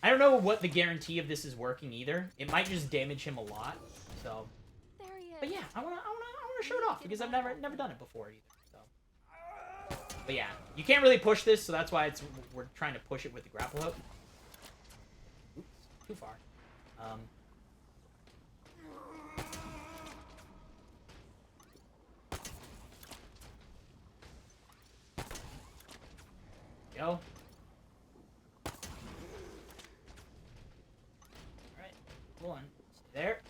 I don't know what the guarantee of this is working either. It might just damage him a lot, so.
There he is.
But yeah, I wanna show it off, because I've never done it before either, so. But yeah, you can't really push this, so that's why we're trying to push it with the grapple hook. Oops, too far. Go. Alright, hold on. Stay there.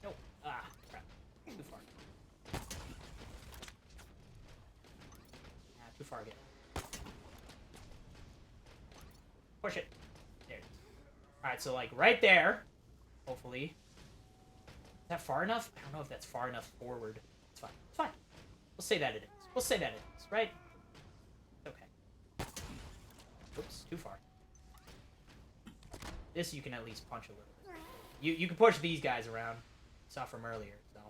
Nope. Ah, crap. Too far. Ah, too far again. Push it. There it is. Alright, so like right there. Hopefully. Is that far enough? I don't know if that's far enough forward. It's fine. It's fine. We'll say that it is. We'll say that it is, right? Okay. Oops, too far. This you can at least punch a little bit. You can push these guys around. Saw from earlier, so.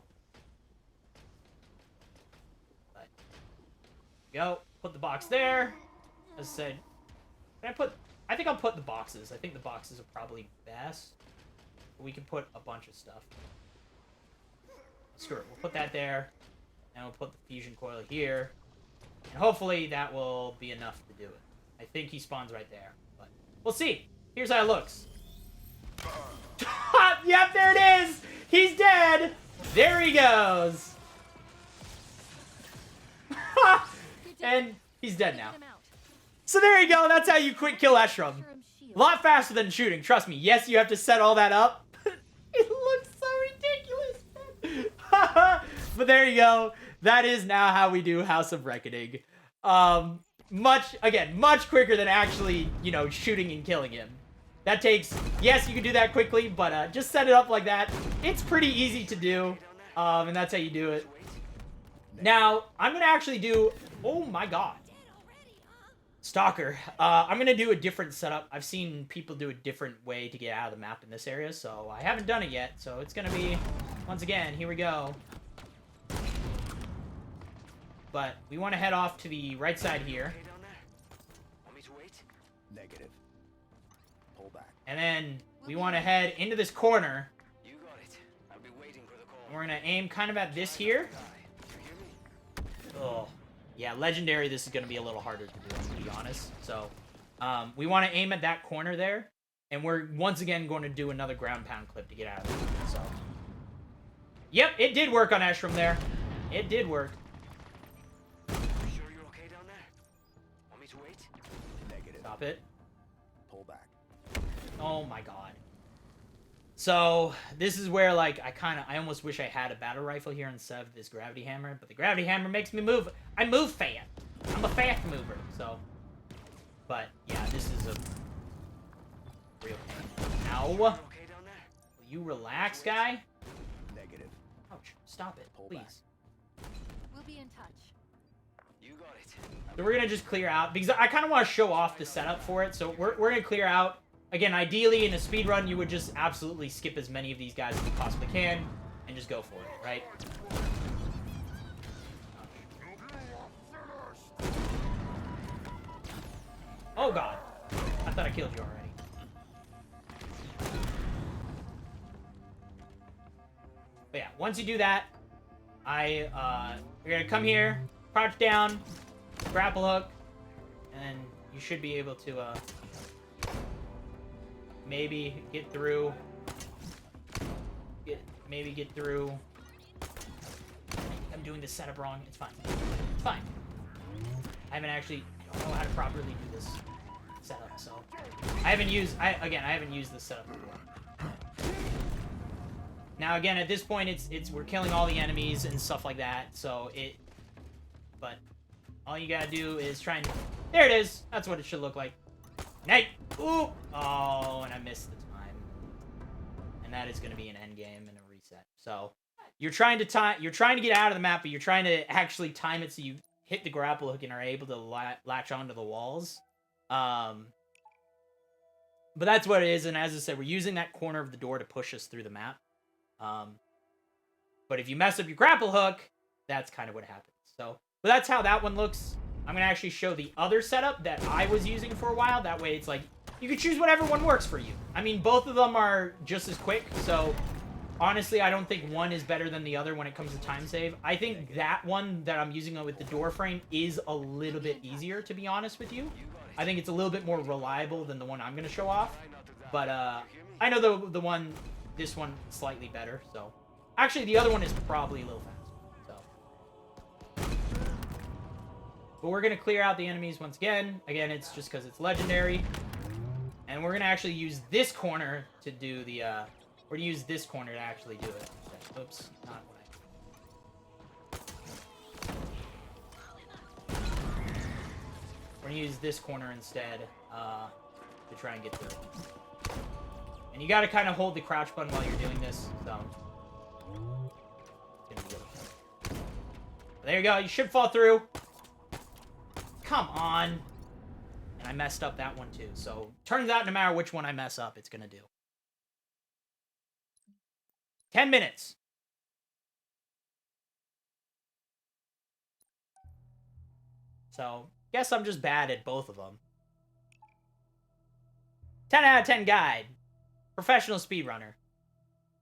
But go. Put the box there. As I said, I think I'll put the boxes. I think the boxes are probably best. But we can put a bunch of stuff. Screw it. We'll put that there. And we'll put the fusion coil here. And hopefully that will be enough to do it. I think he spawns right there. But we'll see. Here's how it looks. Yep, there it is! He's dead! There he goes! And he's dead now. So there you go. That's how you quick kill Escharum. A lot faster than shooting. Trust me. Yes, you have to set all that up. It looks so ridiculous. But there you go. That is now how we do House of Reckoning. Much quicker than actually, you know, shooting and killing him. That takes, yes, you can do that quickly, but just set it up like that. It's pretty easy to do, and that's how you do it. Now, I'm going to actually do, oh my god. Stalker. I'm going to do a different setup. I've seen people do a different way to get out of the map in this area, so I haven't done it yet. So it's going to be, once again, here we go. But we want to head off to the right side here.
Negative. Pull back.
And then we want to head into this corner.
You got it. I'll be waiting for the call.
And we're going to aim kind of at this here. Oh. Yeah, legendary, this is going to be a little harder to do, to be honest. So, we want to aim at that corner there. And we're, once again, going to do another ground pound clip to get out of it. So, yep, it did work on Escharum there. It did work.
You sure you're okay down there? Want me to wait?
Negative.
Stop it.
Pull back.
Oh my god. So, this is where, like, I almost wish I had a battle rifle here instead of this gravity hammer, but the gravity hammer makes me move. I move fast. I'm a fast mover, so. But, yeah, this is a real pain. Ow. Will
Okay down there?
you relax, guy?
Negative.
Ouch. Stop it,
Pull
please.
back.
We'll be in touch.
You got it.
So we're gonna just clear out, because I kind of want to show off the setup for it, so we're gonna clear out. Again, ideally, in a speedrun, you would just absolutely skip as many of these guys as you possibly can, and just go for it, right? Oh god. I thought I killed you already. But yeah, once you do that, you're gonna come here, crouch down, grapple hook, and you should be able to, maybe get through. Maybe get through. I'm doing the setup wrong. It's fine. It's fine. I don't know how to properly do this setup, so I haven't used this setup before. Now again, at this point, we're killing all the enemies and stuff like that, so but all you gotta do is try and, there it is. That's what it should look like. Night. Ooh. Oh, and I missed the time. And that is going to be an end game and a reset. So, you're trying to get out of the map, but you're trying to actually time it so you hit the grapple hook and are able to latch onto the walls. But that's what it is, and as I said, we're using that corner of the door to push us through the map. But if you mess up your grapple hook, that's kind of what happens. So, but that's how that one looks. I'm going to actually show the other setup that I was using for a while. That way it's like, you can choose whatever one works for you. I mean, both of them are just as quick, so honestly, I don't think one is better than the other when it comes to time save. I think that one that I'm using with the door frame is a little bit easier, to be honest with you. I think it's a little bit more reliable than the one I'm going to show off. But I know this one slightly better, so. Actually, the other one is probably a little faster, so. But we're going to clear out the enemies once again. Again, it's just because it's legendary. And we're going to actually use this corner to do the, we're going to use this corner to actually do it. Oops, not what we're going to use this corner instead, to try and get through. And you got to kind of hold the crouch button while you're doing this, so. It's gonna be good. There you go, you should fall through. Come on. And I messed up that one too, so turns out no matter which one I mess up, it's gonna do. 10 minutes. So, guess I'm just bad at both of them. 10 out of 10 guide. Professional speedrunner.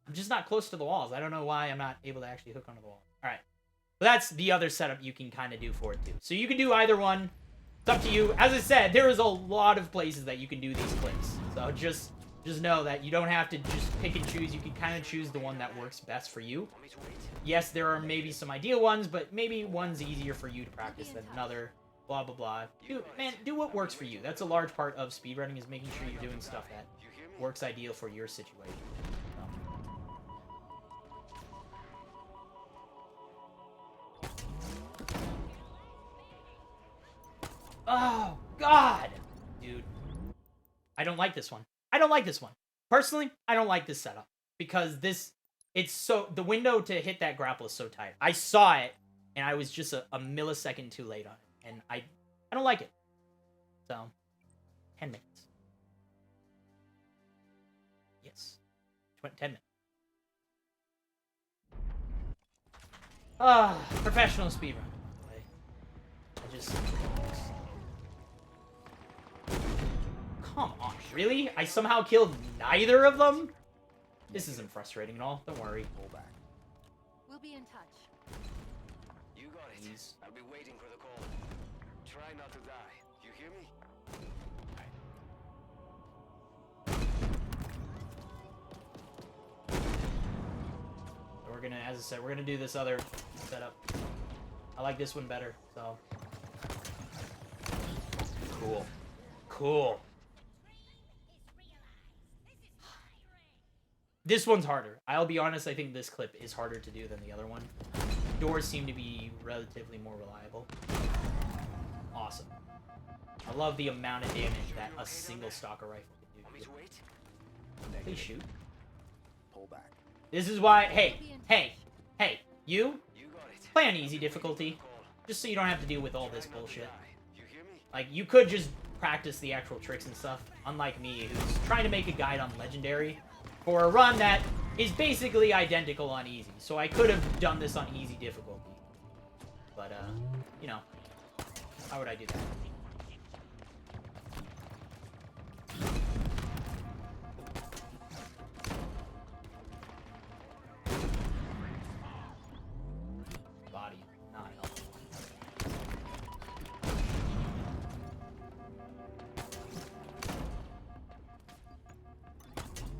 I'm just not close to the walls. I don't know why I'm not able to actually hook onto the wall. Alright. But that's the other setup you can kind of do for it too. So you can do either one. It's up to you. As I said, there is a lot of places that you can do these clips. So just know that you don't have to just pick and choose. You can kind of choose the one that works best for you. Yes, there are maybe some ideal ones, but maybe one's easier for you to practice than another. Blah, blah, blah. Do what works for you. That's a large part of speedrunning, is making sure you're doing stuff that works ideal for your situation. Oh, God! Dude. I don't like this one. I don't like this one. Personally, I don't like this setup. Because it's so, the window to hit that grapple is so tight. I saw it, and I was just a millisecond too late on it. And I don't like it. So, 10 minutes. Yes. 10 minutes. Professional speedrun. I just... Come on, really? I somehow killed neither of them? This isn't frustrating at all. Don't worry.
Pull back.
We'll be in touch.
You got it.
Please.
I'll be waiting for the call. Try not to die. You hear me?
So we're gonna, as I said, we're gonna do this other setup. I like this one better, so. Cool. Cool. This one's harder. I'll be honest, I think this clip is harder to do than the other one. Doors seem to be relatively more reliable. Awesome. I love the amount of damage that a single stalker rifle can
Want me
do.
to wait?
Please shoot.
Pull back.
This is why, hey, you
You got it.
play on easy difficulty, just so you don't have to deal with all this bullshit.
You hear me?
Like, you could just practice the actual tricks and stuff, unlike me, who's trying to make a guide on Legendary for a run that is basically identical on easy. So I could have done this on easy difficulty. But, you know, how would I do that? Body, not health.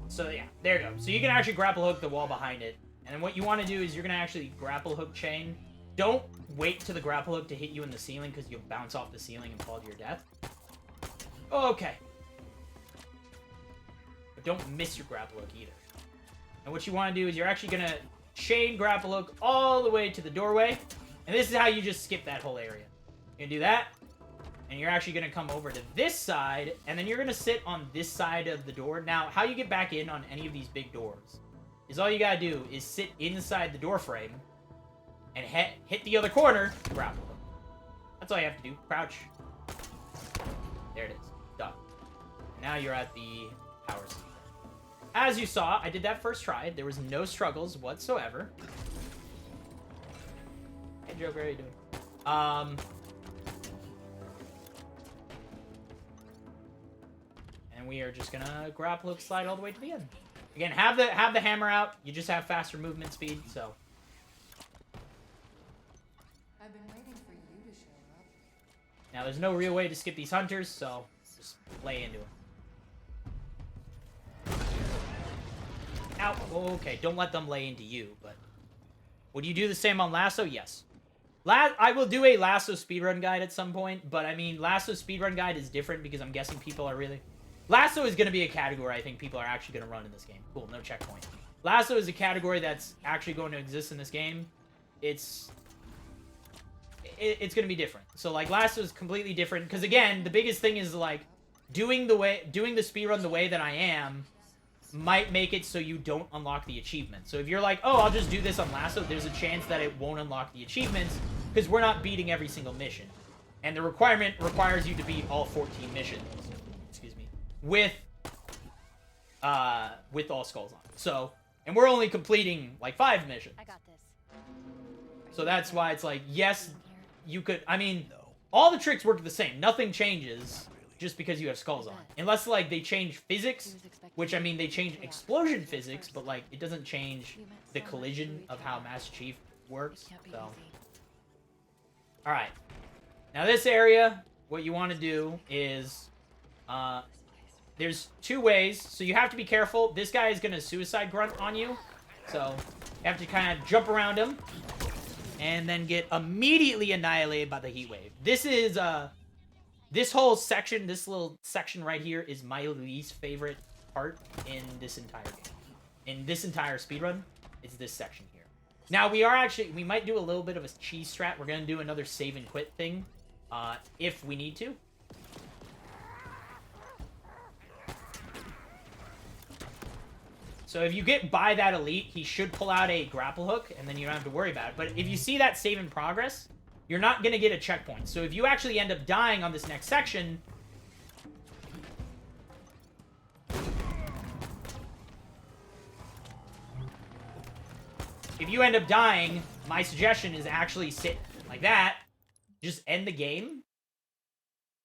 So yeah, there you go. So you can actually grapple hook the wall behind it. And then what you want to do is you're going to actually grapple hook chain. Don't wait to the grapple hook to hit you in the ceiling, because you'll bounce off the ceiling and fall to your death. Okay. But don't miss your grapple hook either. And what you want to do is you're actually going to chain grapple hook all the way to the doorway. And this is how you just skip that whole area. You're going to do that. And you're actually going to come over to this side, and then you're going to sit on this side of the door. Now, how you get back in on any of these big doors is all you got to do is sit inside the door frame and hit the other corner, grapple hook. That's all you have to do. Crouch. There it is. Done. And now you're at the power seat. As you saw, I did that first try. There was no struggles whatsoever. Hey, Joker, how you doing? And we are just gonna grapple hook slide all the way to the end. Again, have the hammer out. You just have faster movement speed, so.
I've been waiting for you to show up.
Now there's no real way to skip these hunters, so just lay into them. Ow. Okay, don't let them lay into you, but would you do the same on lasso? Yes. I will do a Lasso speedrun guide at some point, but I mean, Lasso speedrun guide is different because I'm guessing people are really... Lasso is going to be a category I think people are actually going to run in this game. Cool, no checkpoint. Lasso is a category that's actually going to exist in this game. It's going to be different. So, like, Lasso is completely different. Because, again, the biggest thing is, like, doing the speedrun the way that I am might make it so you don't unlock the achievement. So if you're like, oh, I'll just do this on Lasso, there's a chance that it won't unlock the achievements because we're not beating every single mission. And the requirement requires you to beat all 14 missions. Excuse me. With all skulls on. So, and we're only completing, like, 5 missions.
I got this.
So that's why it's like, yes, you could, I mean, all the tricks work the same. Nothing changes just because you have skulls on. Unless, like, they change physics, which, I mean, they change explosion physics, but, like, it doesn't change the collision of how Master Chief works, so. Alright. Now, this area, what you want to do is, there's 2 ways, so you have to be careful. This guy is going to suicide grunt on you, so you have to kind of jump around him, and then get immediately annihilated by the heat wave. This is, this whole section, this little section right here is my least favorite part in this entire game. In this entire speedrun, it's this section here. Now, we might do a little bit of a cheese strat. We're going to do another save and quit thing, if we need to. So if you get by that elite, he should pull out a grapple hook, and then you don't have to worry about it. But if you see that save in progress, you're not going to get a checkpoint. So if you actually end up dying on this next section... If you end up dying, my suggestion is actually sit like that. Just end the game.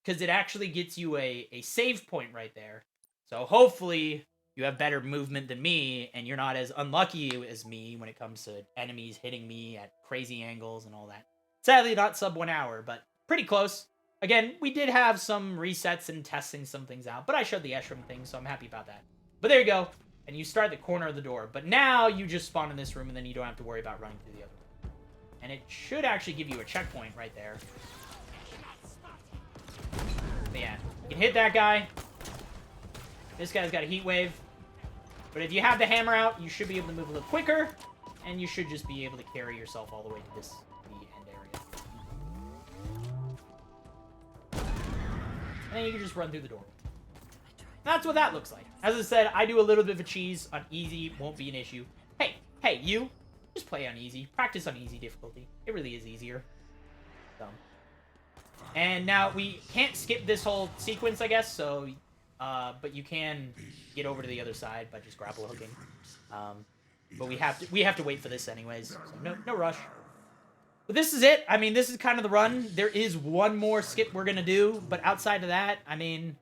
Because it actually gets you a save point right there. So hopefully you have better movement than me, and you're not as unlucky as me when it comes to enemies hitting me at crazy angles and all that. Sadly, not sub 1 hour, but pretty close. Again, we did have some resets and testing some things out, but I showed the Escharum thing, so I'm happy about that. But there you go, and you start at the corner of the door. But now you just spawn in this room, and then you don't have to worry about running through the other room. And it should actually give you a checkpoint right there. But yeah, you can hit that guy. This guy's got a heat wave. But if you have the hammer out, you should be able to move a little quicker, and you should just be able to carry yourself all the way to this... And then you can just run through the door. That's what that looks like. As I said, I do a little bit of a cheese on easy, won't be an issue. Hey, you, just play on easy. Practice on easy difficulty. It really is easier. So. And now, we can't skip this whole sequence, I guess, so, but you can get over to the other side by just grapple hooking. But we have to wait for this anyways, so no rush. But this is it. I mean, this is kind of the run. There is one more skip we're going to do, but outside of that, I mean,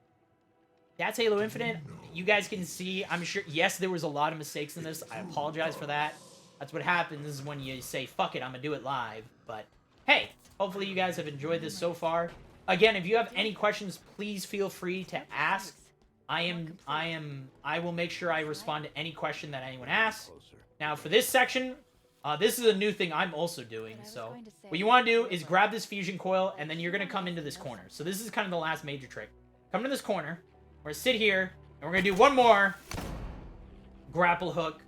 that's Halo Infinite. You guys can see, I'm sure, yes, there was a lot of mistakes in this. I apologize for that. That's what happens when you say, fuck it, I'm going to do it live. But, hey, hopefully you guys have enjoyed this so far. Again, if you have any questions, please feel free to ask. I will make sure I respond to any question that anyone asks. Now, for this section... this is a new thing I'm also doing, so what you want to do is grab this fusion coil, and then you're going to come into this corner. So this is kind of the last major trick. Come to this corner, we're going to sit here, and we're going to do one more grapple hook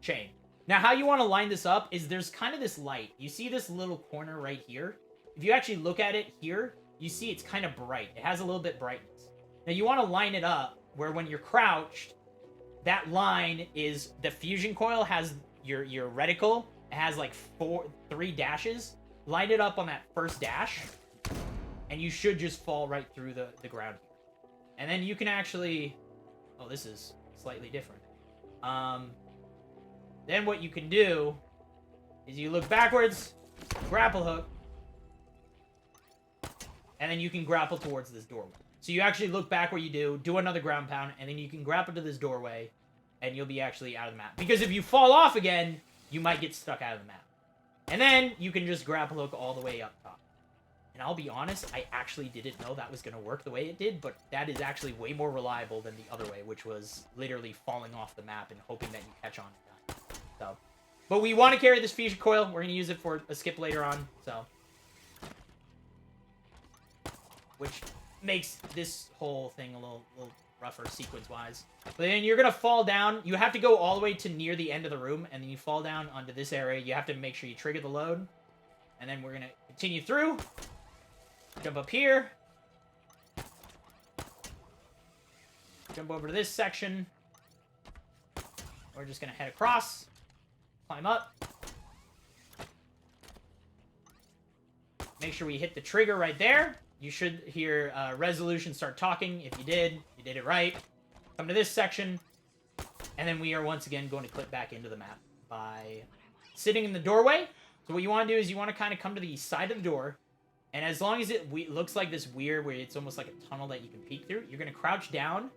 chain. Now, how you want to line this up is there's kind of this light. You see this little corner right here? If you actually look at it here, you see it's kind of bright. It has a little bit brightness. Now, you want to line it up where when you're crouched, that line is the fusion coil has... Your reticle, it has like 3 dashes. Line it up on that first dash, and you should just fall right through the ground here. And then you can actually... Oh, this is slightly different. Then what you can do is you look backwards, grapple hook, and then you can grapple towards this doorway. So you actually look back where you do another ground pound, and then you can grapple to this doorway, and you'll be actually out of the map. Because if you fall off again, you might get stuck out of the map. And then you can just grapple hook all the way up top. And I'll be honest, I actually didn't know that was going to work the way it did, but that is actually way more reliable than the other way, which was literally falling off the map and hoping that you catch on and die. So, But we want to carry this fusion coil. We're going to use it for a skip later on, so. Which makes this whole thing a little rougher sequence-wise. But then you're going to fall down. You have to go all the way to near the end of the room, and then you fall down onto this area. You have to make sure you trigger the load. And then we're going to continue through. Jump up here. Jump over to this section. We're just going to head across. Climb up. Make sure we hit the trigger right there. You should hear resolution start talking. If you did it right. Come to this section. And then we are once again going to clip back into the map by sitting in the doorway. So what you want to do is you want to kind of come to the side of the door. And as long as it looks like this weird, where it's almost like a tunnel that you can peek through, you're going to crouch down.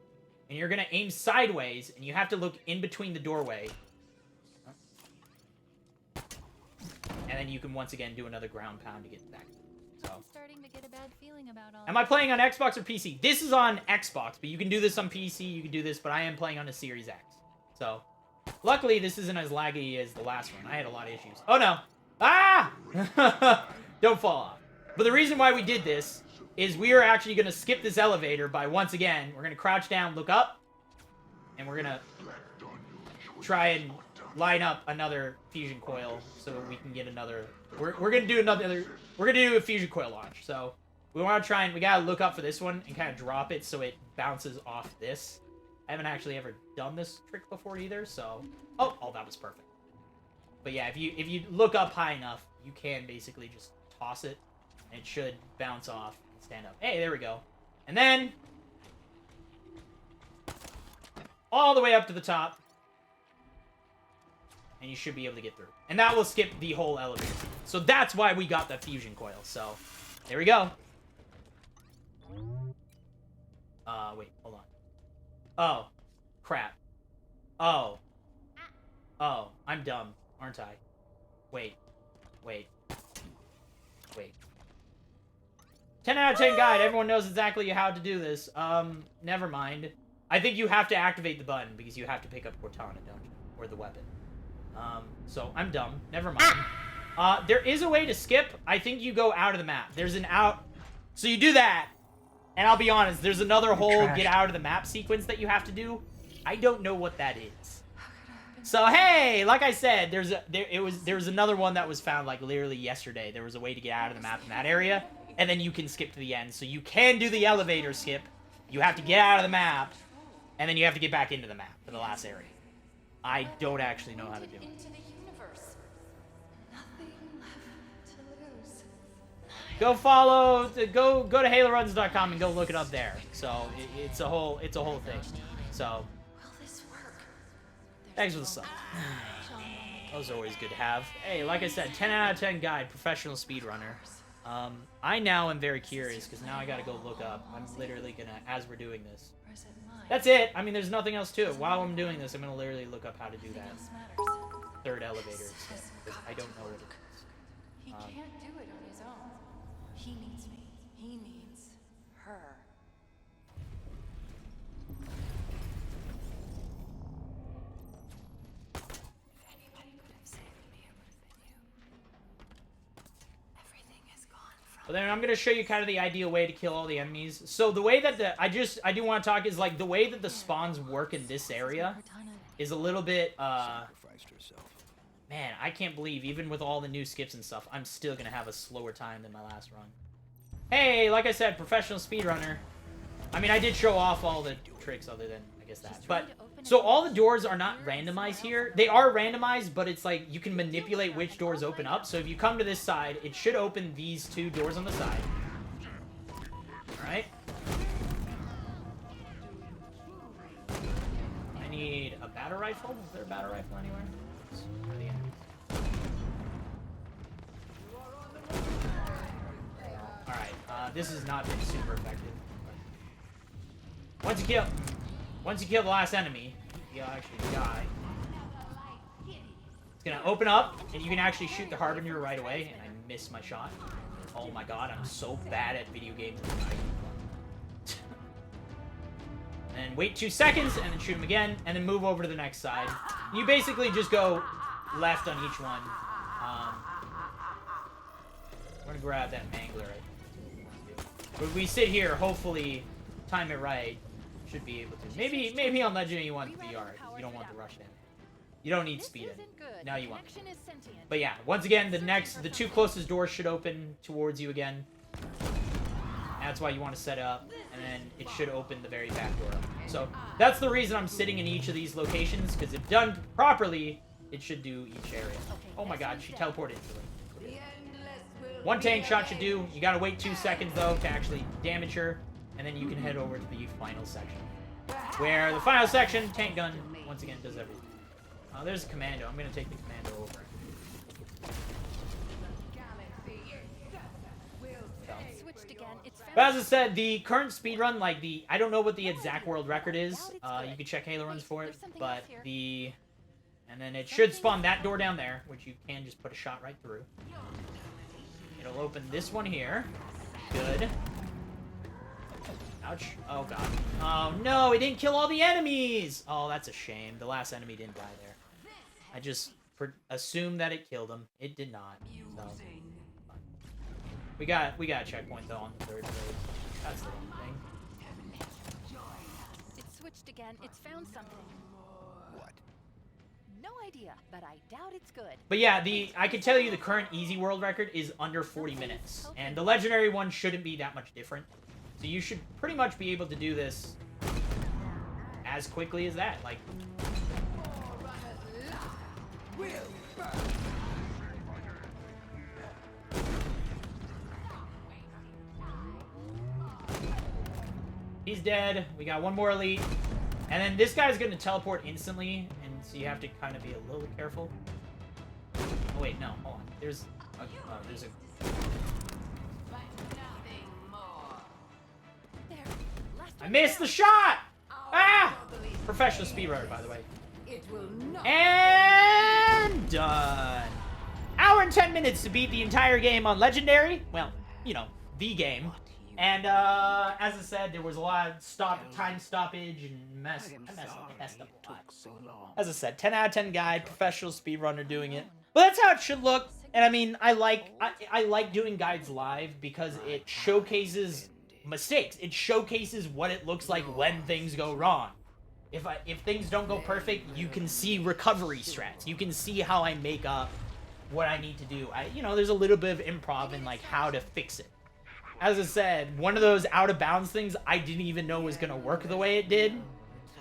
And you're going to aim sideways. And you have to look in between the doorway. And then you can once again do another ground pound to get back. So.
I'm starting to get a bad feeling about all.
Am I playing on Xbox or PC? This is on Xbox, but you can do this on PC. You can do this, but I am playing on a Series X. So, luckily, this isn't as laggy as the last one. I had a lot of issues. Oh, no. Ah! Don't fall off. But the reason why we did this is we are actually going to skip this elevator by, once again, we're going to crouch down, look up, and we're going to try and line up another fusion coil so we can get another. We're gonna do another. We're gonna do a fusion coil launch. So we want to try and we gotta look up for this one and kind of drop it so it bounces off this. I haven't actually ever done this trick before either. So oh, that was perfect. But yeah, if you look up high enough, you can basically just toss it, and it should bounce off and stand up. Hey, there we go. And then all the way up to the top. And you should be able to get through. And that will skip the whole elevator. So that's why we got the fusion coil. So, there we go. Wait, hold on. Oh, crap. Oh, I'm dumb, aren't I? Wait. 10 out of 10 guide. Everyone knows exactly how to do this. Never mind. I think you have to activate the button because you have to pick up Cortana, don't you? Or the weapon. So I'm dumb. Never mind. There is a way to skip. I think you go out of the map. There's an out. So you do that. And I'll be honest, there's another whole get out of the map sequence that you have to do. I don't know what that is. So hey, like I said, there was another one that was found like literally yesterday. There was a way to get out of the map in that area, and then you can skip to the end. So you can do the elevator skip. You have to get out of the map, and then you have to get back into the map for the last area. I don't actually know how to do it. Go to Haloruns.com and go look it up there. So it's a whole thing. So thanks for the sub. Those are always good to have. Hey, like I said, 10 out of 10 guide, professional speedrunner. I now am very curious because now I gotta go look up. I'm literally gonna, as we're doing this. That's it. I mean, there's nothing else to it. While I'm doing this, I'm gonna literally look up how to do that third elevator. So, I don't know what it is.
He can't do it on his own. He needs me. He needs her. If anybody could have saved me, it would have been you. Everything has gone from.
But then I'm going to show you kind of the ideal way to kill all the enemies. So the way that I do want to talk is like the way that the spawns work in this area is a little bit, man, I can't believe even with all the new skips and stuff, I'm still going to have a slower time than my last run. Hey, like I said, professional speedrunner. I mean, I did show off all the tricks other than, I guess, that. But, so all the doors are not randomized here. They are randomized, but it's like you can manipulate which doors open up. So if you come to this side, it should open these two doors on the side. Alright. I need a battle rifle. Is there a battle rifle anywhere? Alright, this has not been super effective. Once you kill the last enemy, you'll actually die. It's gonna open up, and you can actually shoot the Harbinger right away, and I missed my shot. Oh my god, I'm so bad at video games. And wait 2 seconds, and then shoot him again, and then move over to the next side. You basically just go left on each one. We're gonna grab that mangler. But we sit here, hopefully, time it right. Should be able to. Maybe on Legendary you want VR. You don't want the rush in. You don't need speed in. Now you want. But yeah, once again, the two closest doors should open towards you again. That's why you want to set up, and then it should open the very back door up. So that's the reason I'm sitting in each of these locations, because if done properly, it should do each area. Oh my god, she teleported instantly. One tank shot should do. You gotta wait 2 seconds though to actually damage her, and then you can head over to the final section, where the final section, tank gun, once again does everything. There's a commando. I'm gonna take the commando over. But as I said, the current speedrun, like I don't know what the exact world record is. You can check Haloruns for it, but and then it should spawn that door down there, which you can just put a shot right through. It'll open this one here. Good. Ouch. Oh, God. Oh, no, it didn't kill all the enemies! Oh, that's a shame. The last enemy didn't die there. I just assumed that it killed him. It did not. So. We got a checkpoint, though, on the third phase. That's the one thing.
It's switched again. It's found something.
What?
No idea, but I doubt it's good.
But yeah, I can tell you the current easy world record is under 40 minutes. And the legendary one shouldn't be that much different. So you should pretty much be able to do this as quickly as that. Like... He's dead. We got one more elite. And then this guy's going to teleport instantly, and so you have to kind of be a little careful. Oh, wait, no. Hold on. There's a... I missed the shot! Ah! Professional speedrunner, by the way. And done. Hour and 10 minutes to beat the entire game on Legendary. Well, you know, the game. And as I said, there was a lot of time stoppage and messed up a lot. As I said, 10 out of 10 guide, professional speedrunner doing it. But that's how it should look. And I mean, I like doing guides live because it showcases mistakes. It showcases what it looks like when things go wrong. If things don't go perfect, you can see recovery strats. You can see how I make up what I need to do. You know, there's a little bit of improv in like how to fix it. As I said, one of those out of bounds things I didn't even know was gonna work the way it did.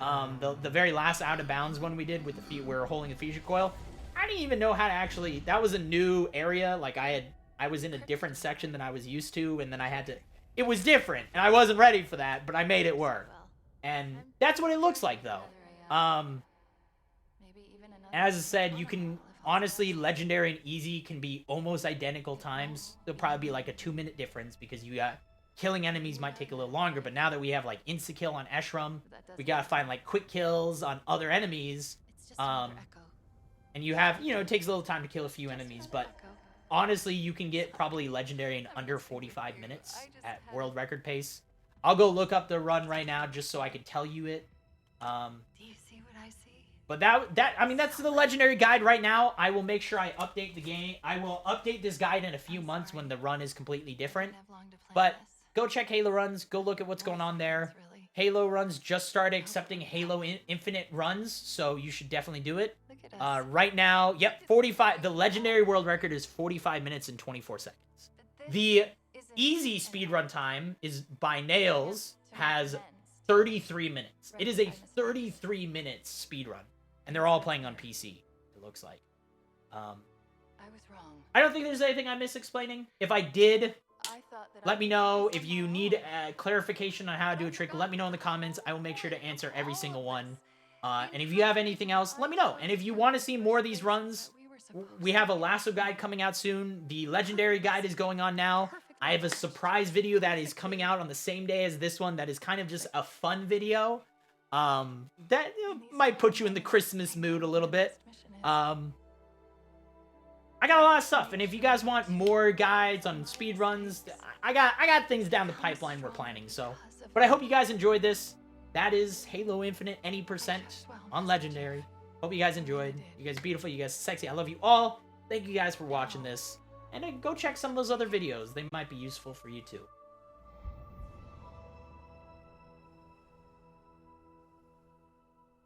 The very last out of bounds one we did with we were holding the fusion coil. I didn't even know how to actually. That was a new area. Like I was in a different section than I was used to, and then I had to. It was different, and I wasn't ready for that, but I made it work. And that's what it looks like, though. As I said, you can honestly, legendary and easy can be almost identical times. There'll probably be like a 2-minute difference because you got killing enemies might take a little longer. But now that we have like insta kill on Escharum, we gotta find like quick kills on other enemies. And you have, you know, it takes a little time to kill a few enemies, but honestly, you can get probably legendary in under 45 minutes at world record pace. I'll go look up the run right now just so I can tell you it.
Do you see what I see?
But I mean, that's the legendary guide right now. I will make sure I update the game. I will update this guide in a few months when the run is completely different. But go check Haloruns. Go look at what's going on there. Haloruns just started accepting Halo Infinite runs, so you should definitely do it. Right now, yep, 45. The legendary world record is 45 minutes and 24 seconds. The easy speedrun time is by Nails has 33 minutes. It is a 33 minutes speedrun, and they're all playing on PC. It looks like.
I was wrong.
I don't think there's anything I'm misexplaining. If I did, let me know. If you need clarification on how to do a trick, let me know in the comments. I will make sure to answer every single one. And if you have anything else, let me know. And if you want to see more of these runs, we have a lasso guide coming out soon. The legendary guide is going on now. I have a surprise video that is coming out on the same day as this one that is kind of just a fun video. That might put you in the Christmas mood a little bit. I got a lot of stuff, and if you guys want more guides on speedruns, I got things down the pipeline we're planning, so. But I hope you guys enjoyed this. That is Halo Infinite any % on Legendary. Hope you guys enjoyed. You guys are beautiful. You guys are sexy. I love you all. Thank you guys for watching this. And go check some of those other videos. They might be useful for you too.